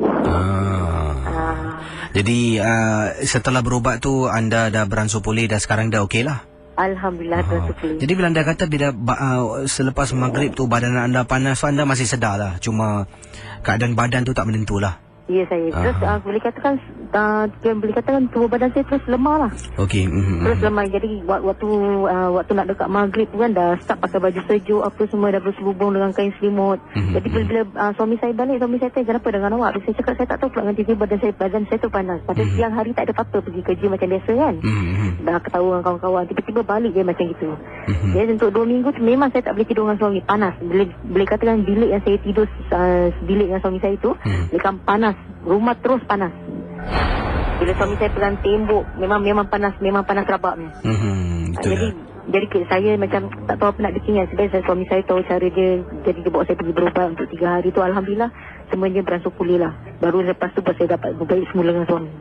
Jadi setelah berubat tu anda dah beransur pulih, dah sekarang dah okey lah? Alhamdulillah bersyukur. Jadi bila anda kata bila selepas maghrib tu badan anda panas, anda masih sedar lah. Cuma keadaan badan tu tak menentu lah. Ya saya. Terus boleh katakan tubuh badan saya terus lemah lah. Okey. Terus lemah. Jadi waktu nak dekat maghrib tu kan dah start pakai baju sejuk apa semua, dah berselubung dengan kain selimut. Jadi bila suami saya balik, suami saya tanya kenapa dengan awak? Saya cakap saya tak tahu pula dengan tiba badan saya tu panas. Padahal siang hari tak ada apa-apa, pergi kerja macam biasa kan. Dah ketawa dengan kawan-kawan, tiba-tiba balik dia macam gitu. Jadi untuk 2 minggu tu memang saya tak boleh tidur dengan suami, panas. Boleh katakan bilik yang saya tidur, bilik dengan suami saya tu dekat panas. Rumah terus panas. Bila suami saya pegang tembok, memang panas rabaknya. Jadi saya macam tak tahu apa nak bikin. Sebenarnya suami saya tahu cara dia, jadi dia bawa saya pergi berubat untuk 3 hari tu. Alhamdulillah semuanya beransur pulih lah. Baru lepas tu saya dapat berbaik semula dengan suami.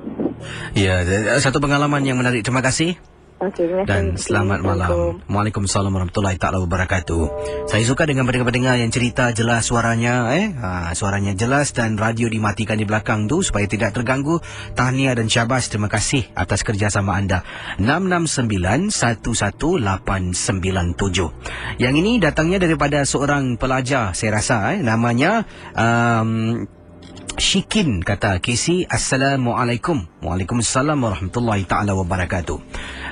Ya, satu pengalaman yang menarik. Terima kasih. Okey, terima kasih. Dan selamat malam. Waalaikumsalam warahmatullahi taala wabarakatuh. Saya suka dengan pendengar-pendengar yang cerita jelas suaranya, suaranya jelas dan radio dimatikan di belakang tu supaya tidak terganggu. Tahniah dan syabas, terima kasih atas kerjasama anda. 669-11897. Yang ini datangnya daripada seorang pelajar, saya rasa namanya Shikin, kata Casey. Assalamualaikum. Waalaikumsalam warahmatullahi ta'ala wabarakatuh.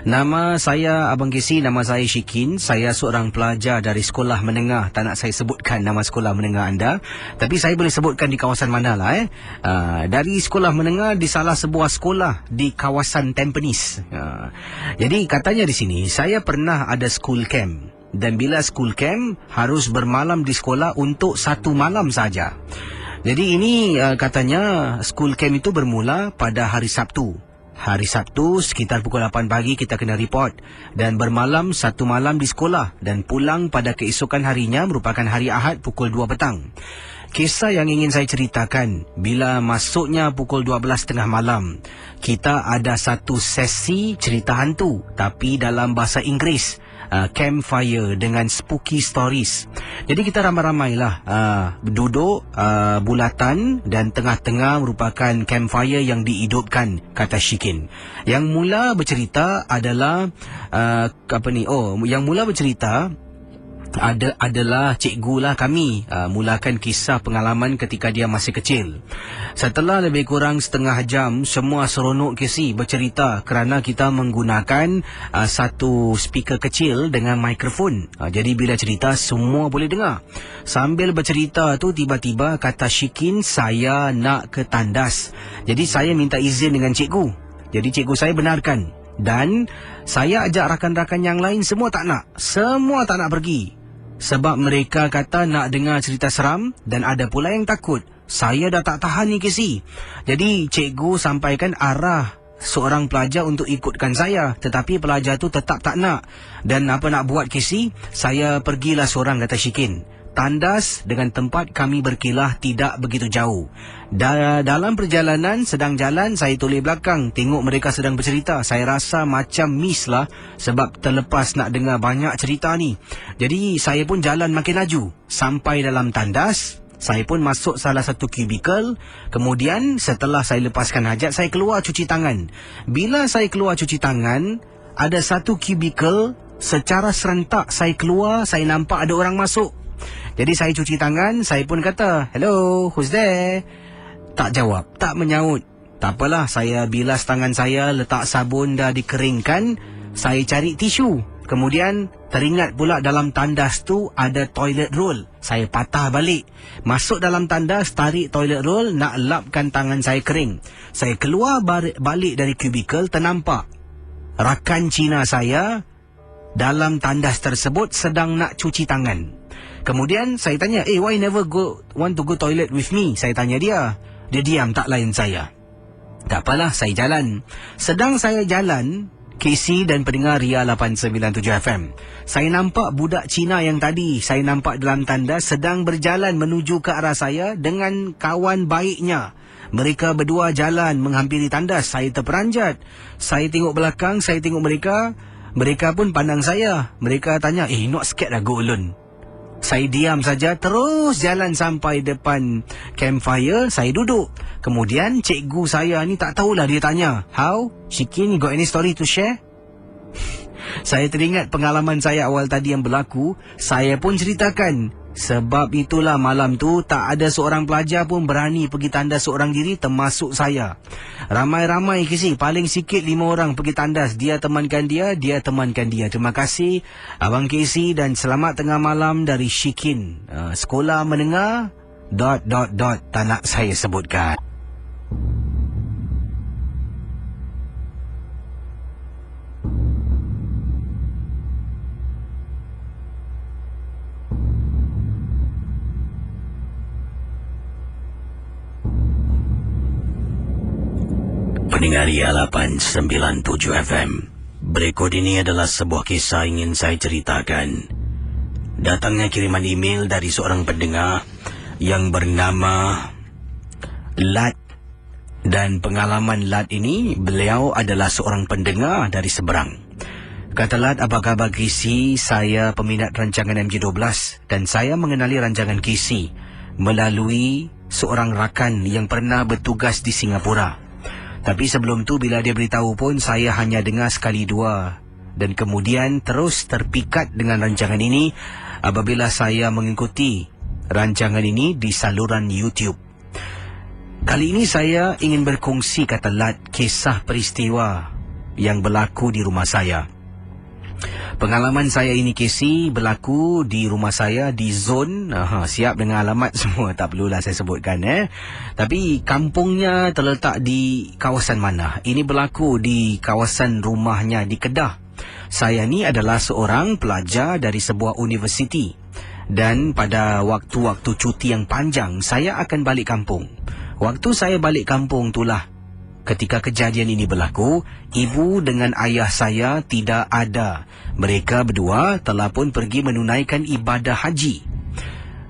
Nama saya Abang Casey, nama saya Shikin. Saya seorang pelajar dari sekolah menengah. Tak nak saya sebutkan nama sekolah menengah anda, tapi saya boleh sebutkan di kawasan mana lah. Dari sekolah menengah di salah sebuah sekolah di kawasan Tampines. Jadi katanya di sini, saya pernah ada school camp. Dan bila school camp, harus bermalam di sekolah untuk 1 malam saja. Jadi ini katanya school camp itu bermula pada hari Sabtu. Hari Sabtu sekitar pukul 8 pagi kita kena report. Dan bermalam 1 malam di sekolah. Dan pulang pada keesokan harinya merupakan hari Ahad pukul 2 petang. Kisah yang ingin saya ceritakan, bila masuknya pukul 12.30 malam, kita ada satu sesi cerita hantu. Tapi dalam bahasa Inggeris. Campfire dengan spooky stories. Jadi kita ramai-ramai lah duduk bulatan dan tengah-tengah merupakan campfire yang dihidupkan, kata Shikin. Yang mula bercerita adalah yang mula bercerita adalah cikgu lah kami. Mulakan kisah pengalaman ketika dia masih kecil. Setelah lebih kurang setengah jam, semua seronok Casey bercerita kerana kita menggunakan satu speaker kecil dengan mikrofon. Jadi bila cerita semua boleh dengar. Sambil bercerita tu tiba-tiba kata Shikin, saya nak ke tandas. Jadi saya minta izin dengan cikgu. Jadi cikgu saya benarkan. Dan saya ajak rakan-rakan yang lain, semua tak nak. Semua tak nak pergi. Sebab mereka kata nak dengar cerita seram dan ada pula yang takut. Saya dah tak tahan ni Casey. Jadi cikgu sampaikan arah seorang pelajar untuk ikutkan saya. Tetapi pelajar tu tetap tak nak. Dan apa nak buat Casey? Saya pergilah seorang, kata Shikin. Tandas dengan tempat kami berkilah tidak begitu jauh. Dalam perjalanan, sedang jalan, saya toleh belakang. Tengok mereka sedang bercerita. Saya rasa macam miss lah sebab terlepas nak dengar banyak cerita ni. Jadi saya pun jalan makin laju. Sampai dalam tandas, saya pun masuk salah satu kubikel. Kemudian setelah saya lepaskan hajat, saya keluar cuci tangan. Bila saya keluar cuci tangan, ada satu kubikel. Secara serentak saya keluar, saya nampak ada orang masuk. Jadi saya cuci tangan, saya pun kata, hello, who's there? Tak jawab, tak menyaut. Tak apalah, saya bilas tangan saya, letak sabun dah dikeringkan, saya cari tisu. Kemudian teringat pula dalam tandas tu ada toilet roll. Saya patah balik. Masuk dalam tandas, tarik toilet roll, nak lapkan tangan saya kering. Saya keluar balik dari kubikel, ternampak rakan Cina saya dalam tandas tersebut sedang nak cuci tangan. Kemudian saya tanya, why never want to go toilet with me? Saya tanya dia. Dia diam, tak layan saya. Tak apalah, saya jalan. Sedang saya jalan, Casey dan pendengar Ria 897 FM, saya nampak budak Cina yang tadi saya nampak dalam tandas sedang berjalan menuju ke arah saya dengan kawan baiknya. Mereka berdua jalan menghampiri tandas. Saya terperanjat. Saya tengok belakang, saya tengok mereka. Mereka pun pandang saya. Mereka tanya, not scared lah go alone? Saya diam saja, terus jalan sampai depan campfire. Saya duduk. Kemudian cikgu saya ni tak tahulah, dia tanya, how? Shikin, you got any story to share? Saya teringat pengalaman saya awal tadi yang berlaku. Saya pun ceritakan. Sebab itulah malam tu tak ada seorang pelajar pun berani pergi tandas seorang diri, termasuk saya. Ramai-ramai Kisi, paling sikit 5 orang pergi tandas. Dia temankan dia, dia temankan dia. Terima kasih Abang Kisi dan selamat tengah malam dari Shikin. Sekolah menengah ... tak nak saya sebutkan. Pendengar Ria 897 FM. Berikut ini adalah sebuah kisah ingin saya ceritakan. Datangnya kiriman email dari seorang pendengar yang bernama Lat. Dan pengalaman Lat ini, beliau adalah seorang pendengar dari seberang. Kata Lat, apa khabar Kisi? Saya peminat rancangan MJ12 dan saya mengenali rancangan Kisi melalui seorang rakan yang pernah bertugas di Singapura. Tapi sebelum tu bila dia beritahu pun saya hanya dengar sekali dua. Dan kemudian terus terpikat dengan rancangan ini apabila saya mengikuti rancangan ini di saluran YouTube. Kali ini saya ingin berkongsi, kata Lat, kisah peristiwa yang berlaku di rumah saya. Pengalaman saya ini Kisi berlaku di rumah saya di zon, siap dengan alamat semua, tak perlulah saya sebutkan Tapi kampungnya terletak di kawasan mana? Ini berlaku di kawasan rumahnya di Kedah. Saya ni adalah seorang pelajar dari sebuah universiti. Dan pada waktu-waktu cuti yang panjang, saya akan balik kampung. Waktu saya balik kampung itulah ketika kejadian ini berlaku. Ibu dengan ayah saya tidak ada. Mereka berdua telah pun pergi menunaikan ibadah haji.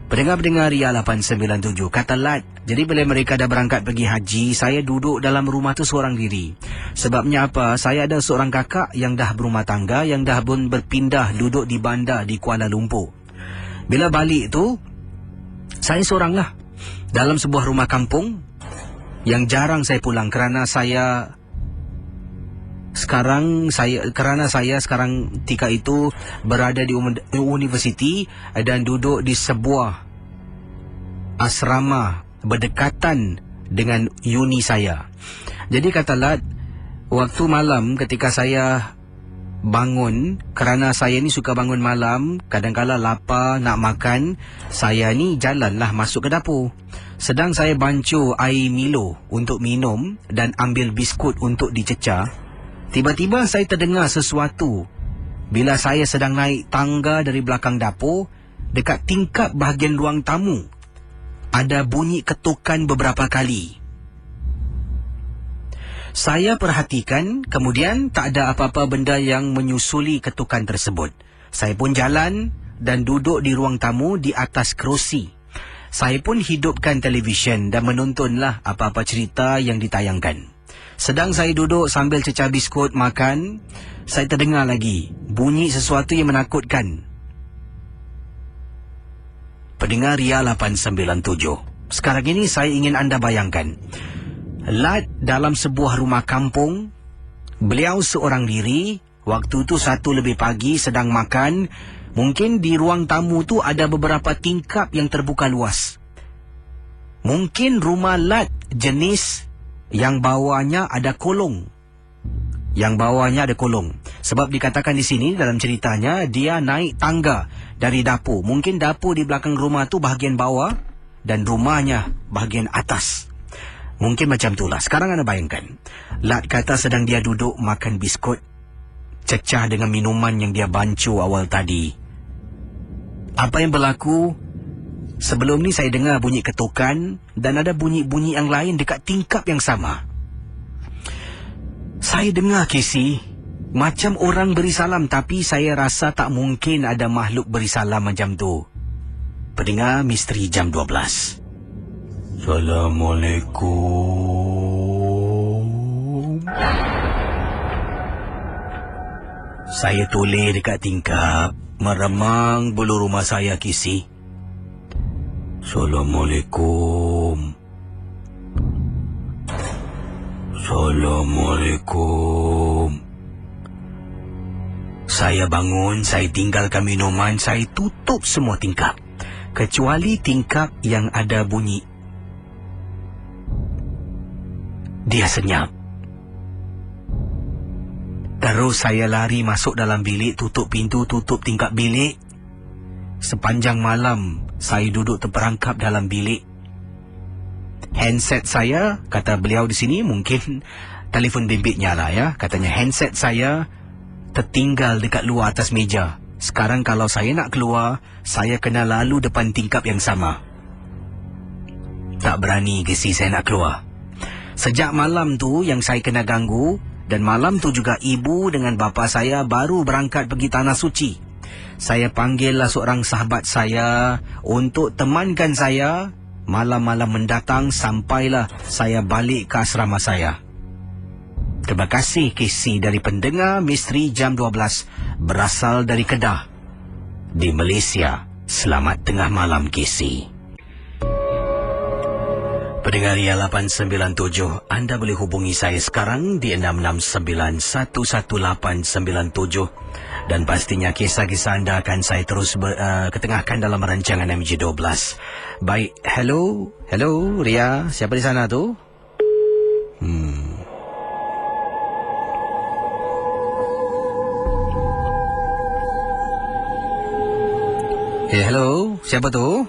Pendengar-pendengar Ria 897, kata Lat, jadi bila mereka dah berangkat pergi haji, saya duduk dalam rumah tu seorang diri. Sebabnya apa? Saya ada seorang kakak yang dah berumah tangga, yang dah pun berpindah duduk di bandar di Kuala Lumpur. Bila balik tu, saya seorang lah dalam sebuah rumah kampung yang jarang saya pulang kerana saya sekarang ketika itu berada di universiti dan duduk di sebuah asrama berdekatan dengan uni saya. Jadi kata Lat, waktu malam ketika saya bangun, kerana saya ni suka bangun malam, kadang-kala lapar nak makan, saya ni jalanlah masuk ke dapur. Sedang saya bancuh air Milo untuk minum dan ambil biskut untuk dicecah, tiba-tiba saya terdengar sesuatu. Bila saya sedang naik tangga dari belakang dapur, dekat tingkap bahagian ruang tamu, ada bunyi ketukan beberapa kali. Saya perhatikan, kemudian tak ada apa-apa benda yang menyusuli ketukan tersebut. Saya pun jalan dan duduk di ruang tamu di atas kerusi. Saya pun hidupkan televisyen dan menontonlah apa-apa cerita yang ditayangkan. Sedang saya duduk sambil cecah biskut makan, saya terdengar lagi bunyi sesuatu yang menakutkan. Pendengar Ria 897, sekarang ini saya ingin anda bayangkan, Lat dalam sebuah rumah kampung, beliau seorang diri, waktu tu 1 lebih pagi sedang makan. Mungkin di ruang tamu tu ada beberapa tingkap yang terbuka luas. Mungkin rumah Lat jenis yang bawahnya ada kolong. Sebab dikatakan di sini dalam ceritanya, dia naik tangga dari dapur. Mungkin dapur di belakang rumah tu bahagian bawah dan rumahnya bahagian atas. Mungkin macam itulah. Sekarang anda bayangkan, Lat kata sedang dia duduk makan biskut, cecah dengan minuman yang dia bancuh awal tadi. Apa yang berlaku? Sebelum ni saya dengar bunyi ketukan dan ada bunyi-bunyi yang lain dekat tingkap yang sama. Saya dengar Kisi, macam orang beri salam, tapi saya rasa tak mungkin ada makhluk beri salam macam tu. Pendengar Misteri Jam 12. Assalamualaikum. Saya toleh dekat tingkap, meremang bulu rumah saya Kisi. Assalamualaikum. Saya bangun, saya tinggalkan minuman, saya tutup semua tingkap. Kecuali tingkap yang ada bunyi. Dia senyap. Terus saya lari masuk dalam bilik, tutup pintu, tutup tingkap bilik. Sepanjang malam, saya duduk terperangkap dalam bilik. Handset saya, kata beliau di sini, mungkin telefon bimbitnya lah ya. Katanya handset saya tertinggal dekat luar atas meja. Sekarang kalau saya nak keluar, saya kena lalu depan tingkap yang sama. Tak berani Casey saya nak keluar. Sejak malam tu yang saya kena ganggu, dan malam tu juga ibu dengan bapa saya baru berangkat pergi Tanah Suci. Saya panggillah seorang sahabat saya untuk temankan saya. Malam-malam mendatang sampailah saya balik ke asrama saya. Terima kasih Casey dari pendengar Misteri Jam 12 berasal dari Kedah di Malaysia. Selamat tengah malam Casey. Pendengar Ria 897, anda boleh hubungi saya sekarang di 669-11897 dan pastinya kisah-kisah anda akan saya terus ketengahkan dalam rancangan MJ12. Baik, hello Ria, siapa di sana tu? Hello, siapa tu?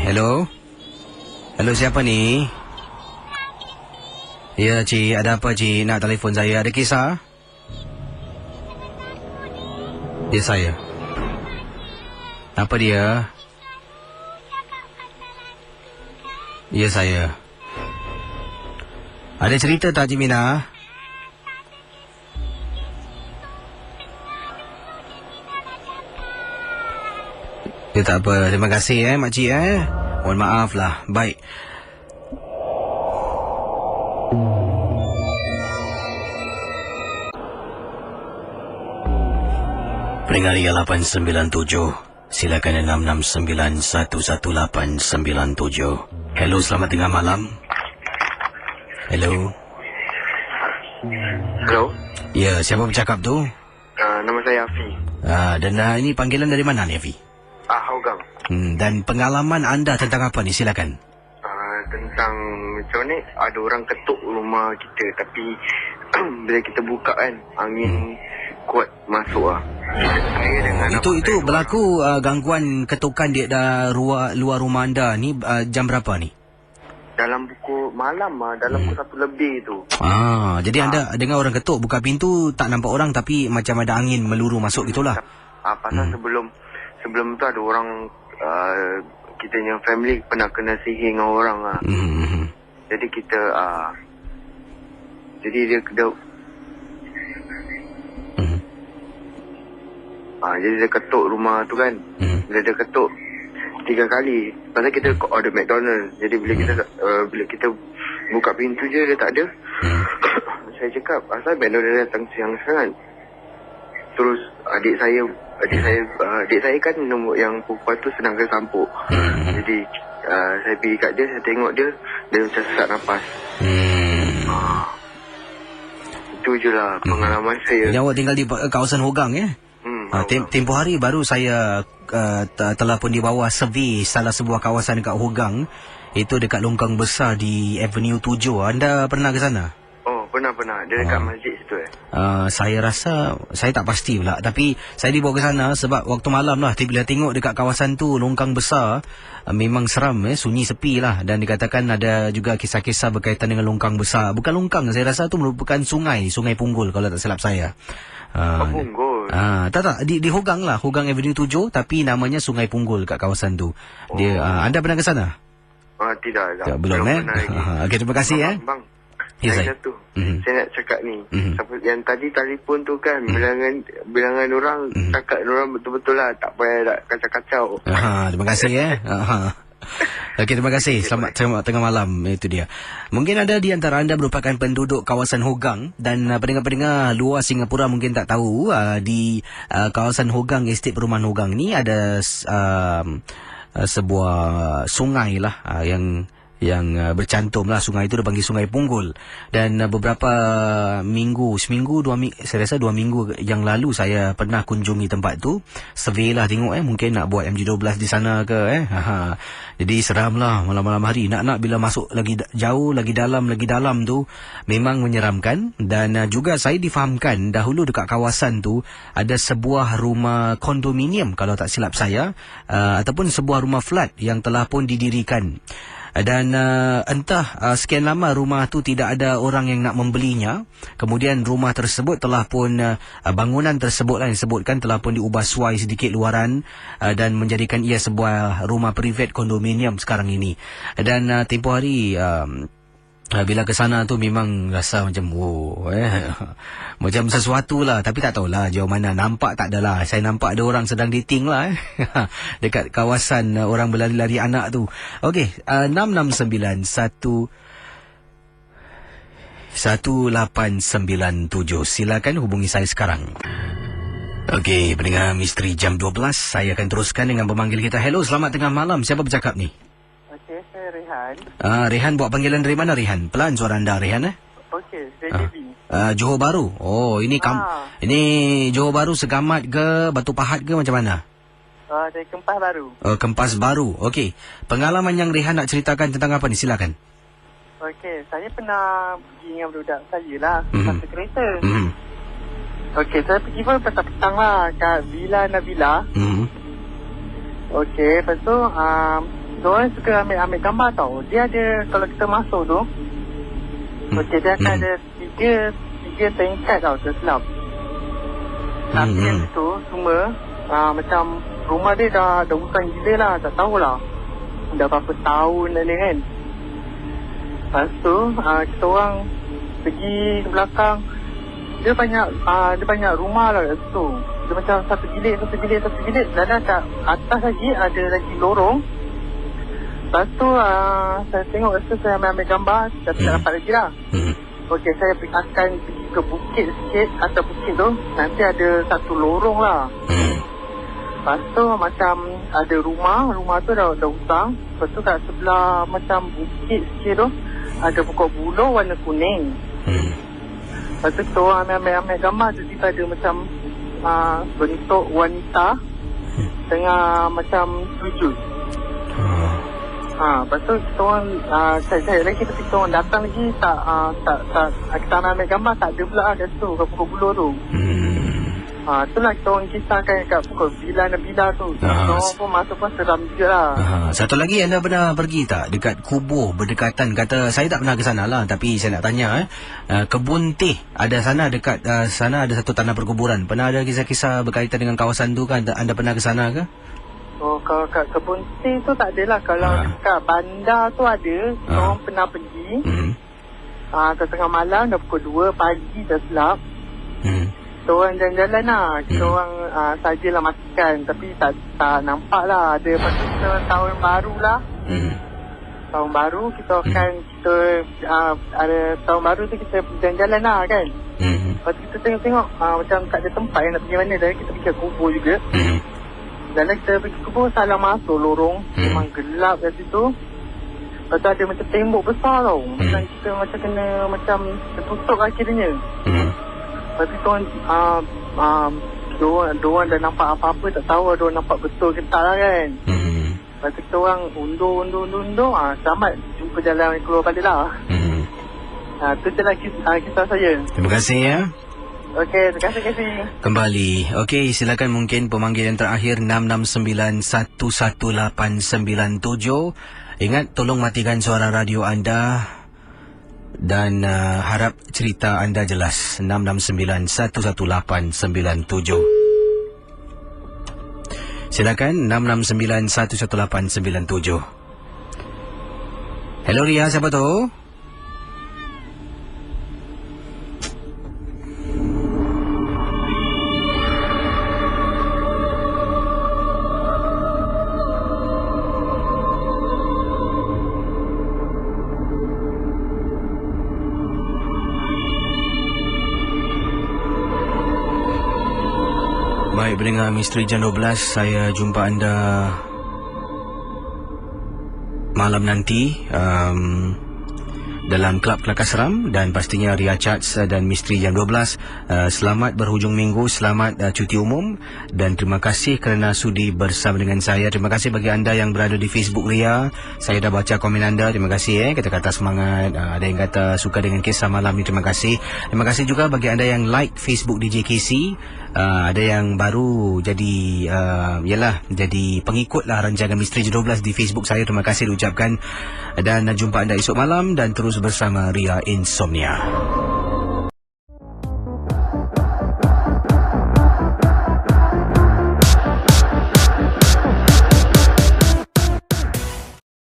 Hello, siapa ni? Ya, Cik, ada apa, Cik? Nak telefon saya, ada kisah? Ya, saya. Apa dia? Ya, saya. Ada cerita tak, Cik Mina? Ya, tak apa. Terima kasih, makcik, Mohon maaf lah. Baik. Pendengar Ria 897, silakan 669-11897. Hello, selamat tengah malam. Hello. Hello. Ya, siapa bercakap tu? Nama saya Afi. Dan ini panggilan dari mana ni, Afi? Hougang. Dan pengalaman anda tentang apa ni? Silakan. Tentang macam ni, ada orang ketuk rumah kita, tapi bila kita buka kan, angin kuat masuk lah. Saya dengan Itu berlaku gangguan ketukan di luar rumah anda ni jam berapa ni? dalam pukul malam dalam pukul 1 lebih tu. Jadi anda dengar orang ketuk, buka pintu, tak nampak orang tapi macam ada angin meluru masuk gitulah. Pasal sebelum tu ada orang kita punya family pernah kena sihir dengan orang lah. Jadi kita jadi dia jadi dia ketuk rumah tu kan. Bila dia ketuk 3 kali. Pasal kita order McDonald. Jadi bila kita buka pintu je dia tak ada. Saya cakap asal McDonald datang siang sangat. Terus adik saya kan nombor yang perempuan tu sedang kena sampuk. Jadi saya pergi kat dia, saya tengok dia macam sesak nafas. Itu je lah pengalaman saya. Yang awak tinggal di kawasan Hougang tempoh hari baru saya telah pun di bawah survey salah sebuah kawasan dekat Hougang. Itu dekat longkang besar di Avenue 7. Anda pernah ke sana? Oh, pernah. Dia dekat masjid situ saya rasa, saya tak pasti pula, tapi saya dibawa ke sana sebab waktu malam lah. Bila tengok dekat kawasan tu longkang besar, memang seram, sunyi sepi lah. Dan dikatakan ada juga kisah-kisah berkaitan dengan longkang besar. Bukan longkang, saya rasa tu merupakan Sungai Punggul kalau tak silap saya. Punggul. Tak di Hougang lah, Hougang Avenue 7, tapi namanya Sungai Punggul kat kawasan tu. Dia anda pernah ke sana? Tidak. Belum Okey, terima kasih Bang. Ya, saya tu. Saya nak cakap ni. Yang tadi telefon tu kan, bilangan orang cakap orang betul-betul lah, tak payah nak kacau-kacau. Terima kasih Okey, terima kasih. Selamat tengah malam. Itu dia. Mungkin ada di antara anda merupakan penduduk kawasan Hougang dan pendengar-pendengar luar Singapura mungkin tak tahu di kawasan Hougang, estate perumahan Hougang ni ada sebuah sungai lah yang bercantum lah. Sungai itu dipanggil Sungai Punggul. Dan beberapa seminggu, 2 minggu, saya rasa 2 minggu yang lalu saya pernah kunjungi tempat tu. Survey lah tengok mungkin nak buat MG12 di sana ke Jadi seram lah malam-malam hari. Nak bila masuk lagi jauh, lagi dalam tu memang menyeramkan. Dan juga saya difahamkan dahulu dekat kawasan tu ada sebuah rumah kondominium kalau tak silap saya, ataupun sebuah rumah flat yang telah pun didirikan. Dan entah sekian lama rumah tu tidak ada orang yang nak membelinya. Kemudian rumah tersebut telah pun bangunan tersebut lah yang disebutkan telah pun diubah suai sedikit luaran dan menjadikan ia sebuah rumah private kondominium sekarang ini. Dan tempoh hari bila ke sana tu memang rasa macam macam sesuatu lah. Tapi tak tahulah jauh mana. Nampak tak adalah. Saya nampak ada orang sedang dating lah dekat kawasan orang berlari-lari anak tu. Okey, 669-1897. Silakan hubungi saya sekarang. Okey, pendengar Misteri Jam 12, saya akan teruskan dengan pemanggil kita. Hello, selamat tengah malam. Siapa bercakap ni? Okey, saya Rehan. Rehan, buat panggilan dari mana Rehan? Pelan suara anda Rehan Okey, saya Devi. Johor Bahru. Oh, ini ini Johor Bahru Segamat ke Batu Pahat ke macam mana? Dari Kempas Baru. Kempas Baru. Okey. Pengalaman yang Rehan nak ceritakan tentang apa ni? Silakan. Okey, saya pernah pergi dengan budak saya lah, pasal kereta. Okey, saya pergi pun petang-petang lah kat Villa Nabila. Okey, lepas tu diorang suka ambil gambar tau. Dia ada, kalau kita masuk tu, okey, dia akan ada tiga tingkat tau, terselap. Tapi yang tu semua macam rumah dia dah usang gila lah, tak tahulah dah berapa tahun dah ni kan. Lepas tu kita orang pergi ke belakang, dia banyak rumah lah kat situ. Dia macam satu bilik. Dan kat atas lagi ada lagi lorong. Lepas tu saya tengok, rasa saya ambil gambar, tapi tak dapat lagi lah. Okey, saya akan pergi ke bukit sikit. Atas bukit tu nanti ada satu lorong lah. Lepas tu macam ada rumah tu dah usang. Lepas tu kat sebelah macam bukit sikit tu ada pokok buluh warna kuning. Lepas tu kita orang ambil gambar. Jadi ada macam bentuk wanita tengah macam sujud. Lepas tu kita orang saya lagi, tapi kita orang datang lagi tak kita ambil gambar, tak ada pula kat situ, kat pokok buluh tu. Itulah kita orang kisahkan kat pokok Villa Nabila tu. Kita orang pun masuk pun seram juga lah. Satu lagi, anda pernah pergi tak dekat kubur berdekatan? Kata saya tak pernah ke sana lah, tapi saya nak tanya kebun teh ada sana, dekat sana ada satu tanah perkuburan. Pernah ada kisah-kisah berkaitan dengan kawasan tu kan? Anda pernah ke sana ke? Oh, kalau kat kebun teh tu tak adalah. Kalau dekat bandar tu ada. Kita orang pernah pergi. Ke tengah malam, dah pukul 2 pagi dah selap. Kita orang jalan-jalan lah. Kita orang sajalah makan. Tapi tak nampak lah. Ada pasal kita tahun baru lah. Tahun baru kita akan ada tahun baru tu kita jalan-jalan lah kan. Lepas tu kita tengok-tengok macam tak ada tempat yang nak pergi mana. Dan kita pergi ke kubur juga. Dan kita pergi kubur, salah masuk lorong. Memang gelap kat situ. Lepas tu ada macam tembok besar tau. Macam kita macam kena macam tertutup akhirnya. Lepas tu diorang dah nampak apa-apa, tak tahu diorang nampak betul ke tak lah kan. Lepas tu kita orang undur. Selamat jumpa jalan keluar balik lah. Itu je lah kisah saya. Terima kasih ya. Okey, terima kasih. Kembali. Okey, silakan mungkin pemanggil yang terakhir 669-11897. Ingat, tolong matikan suara radio anda dan harap cerita anda jelas. 669-11897. Silakan 669-11897. Hello Ria, siapa tu? Baik, pendengar Misteri Jam 12, saya jumpa anda malam nanti dalam Kelab Kelakar Seram, dan pastinya Ria Charts dan Misteri jam 12. Selamat berhujung minggu, selamat cuti umum, dan terima kasih kerana sudi bersama dengan saya. Terima kasih bagi anda yang berada di Facebook Ria. Saya dah baca komen anda, terima kasih kata-kata semangat. Ada yang kata suka dengan kisah malam ni, terima kasih. Terima kasih juga bagi anda yang like Facebook DJ KC. Ada yang baru jadi jadi pengikut lah rancangan Misteri jam 12 di Facebook saya. Terima kasih diucapkan, dan jumpa anda esok malam, dan terus bersama Ria Insomnia.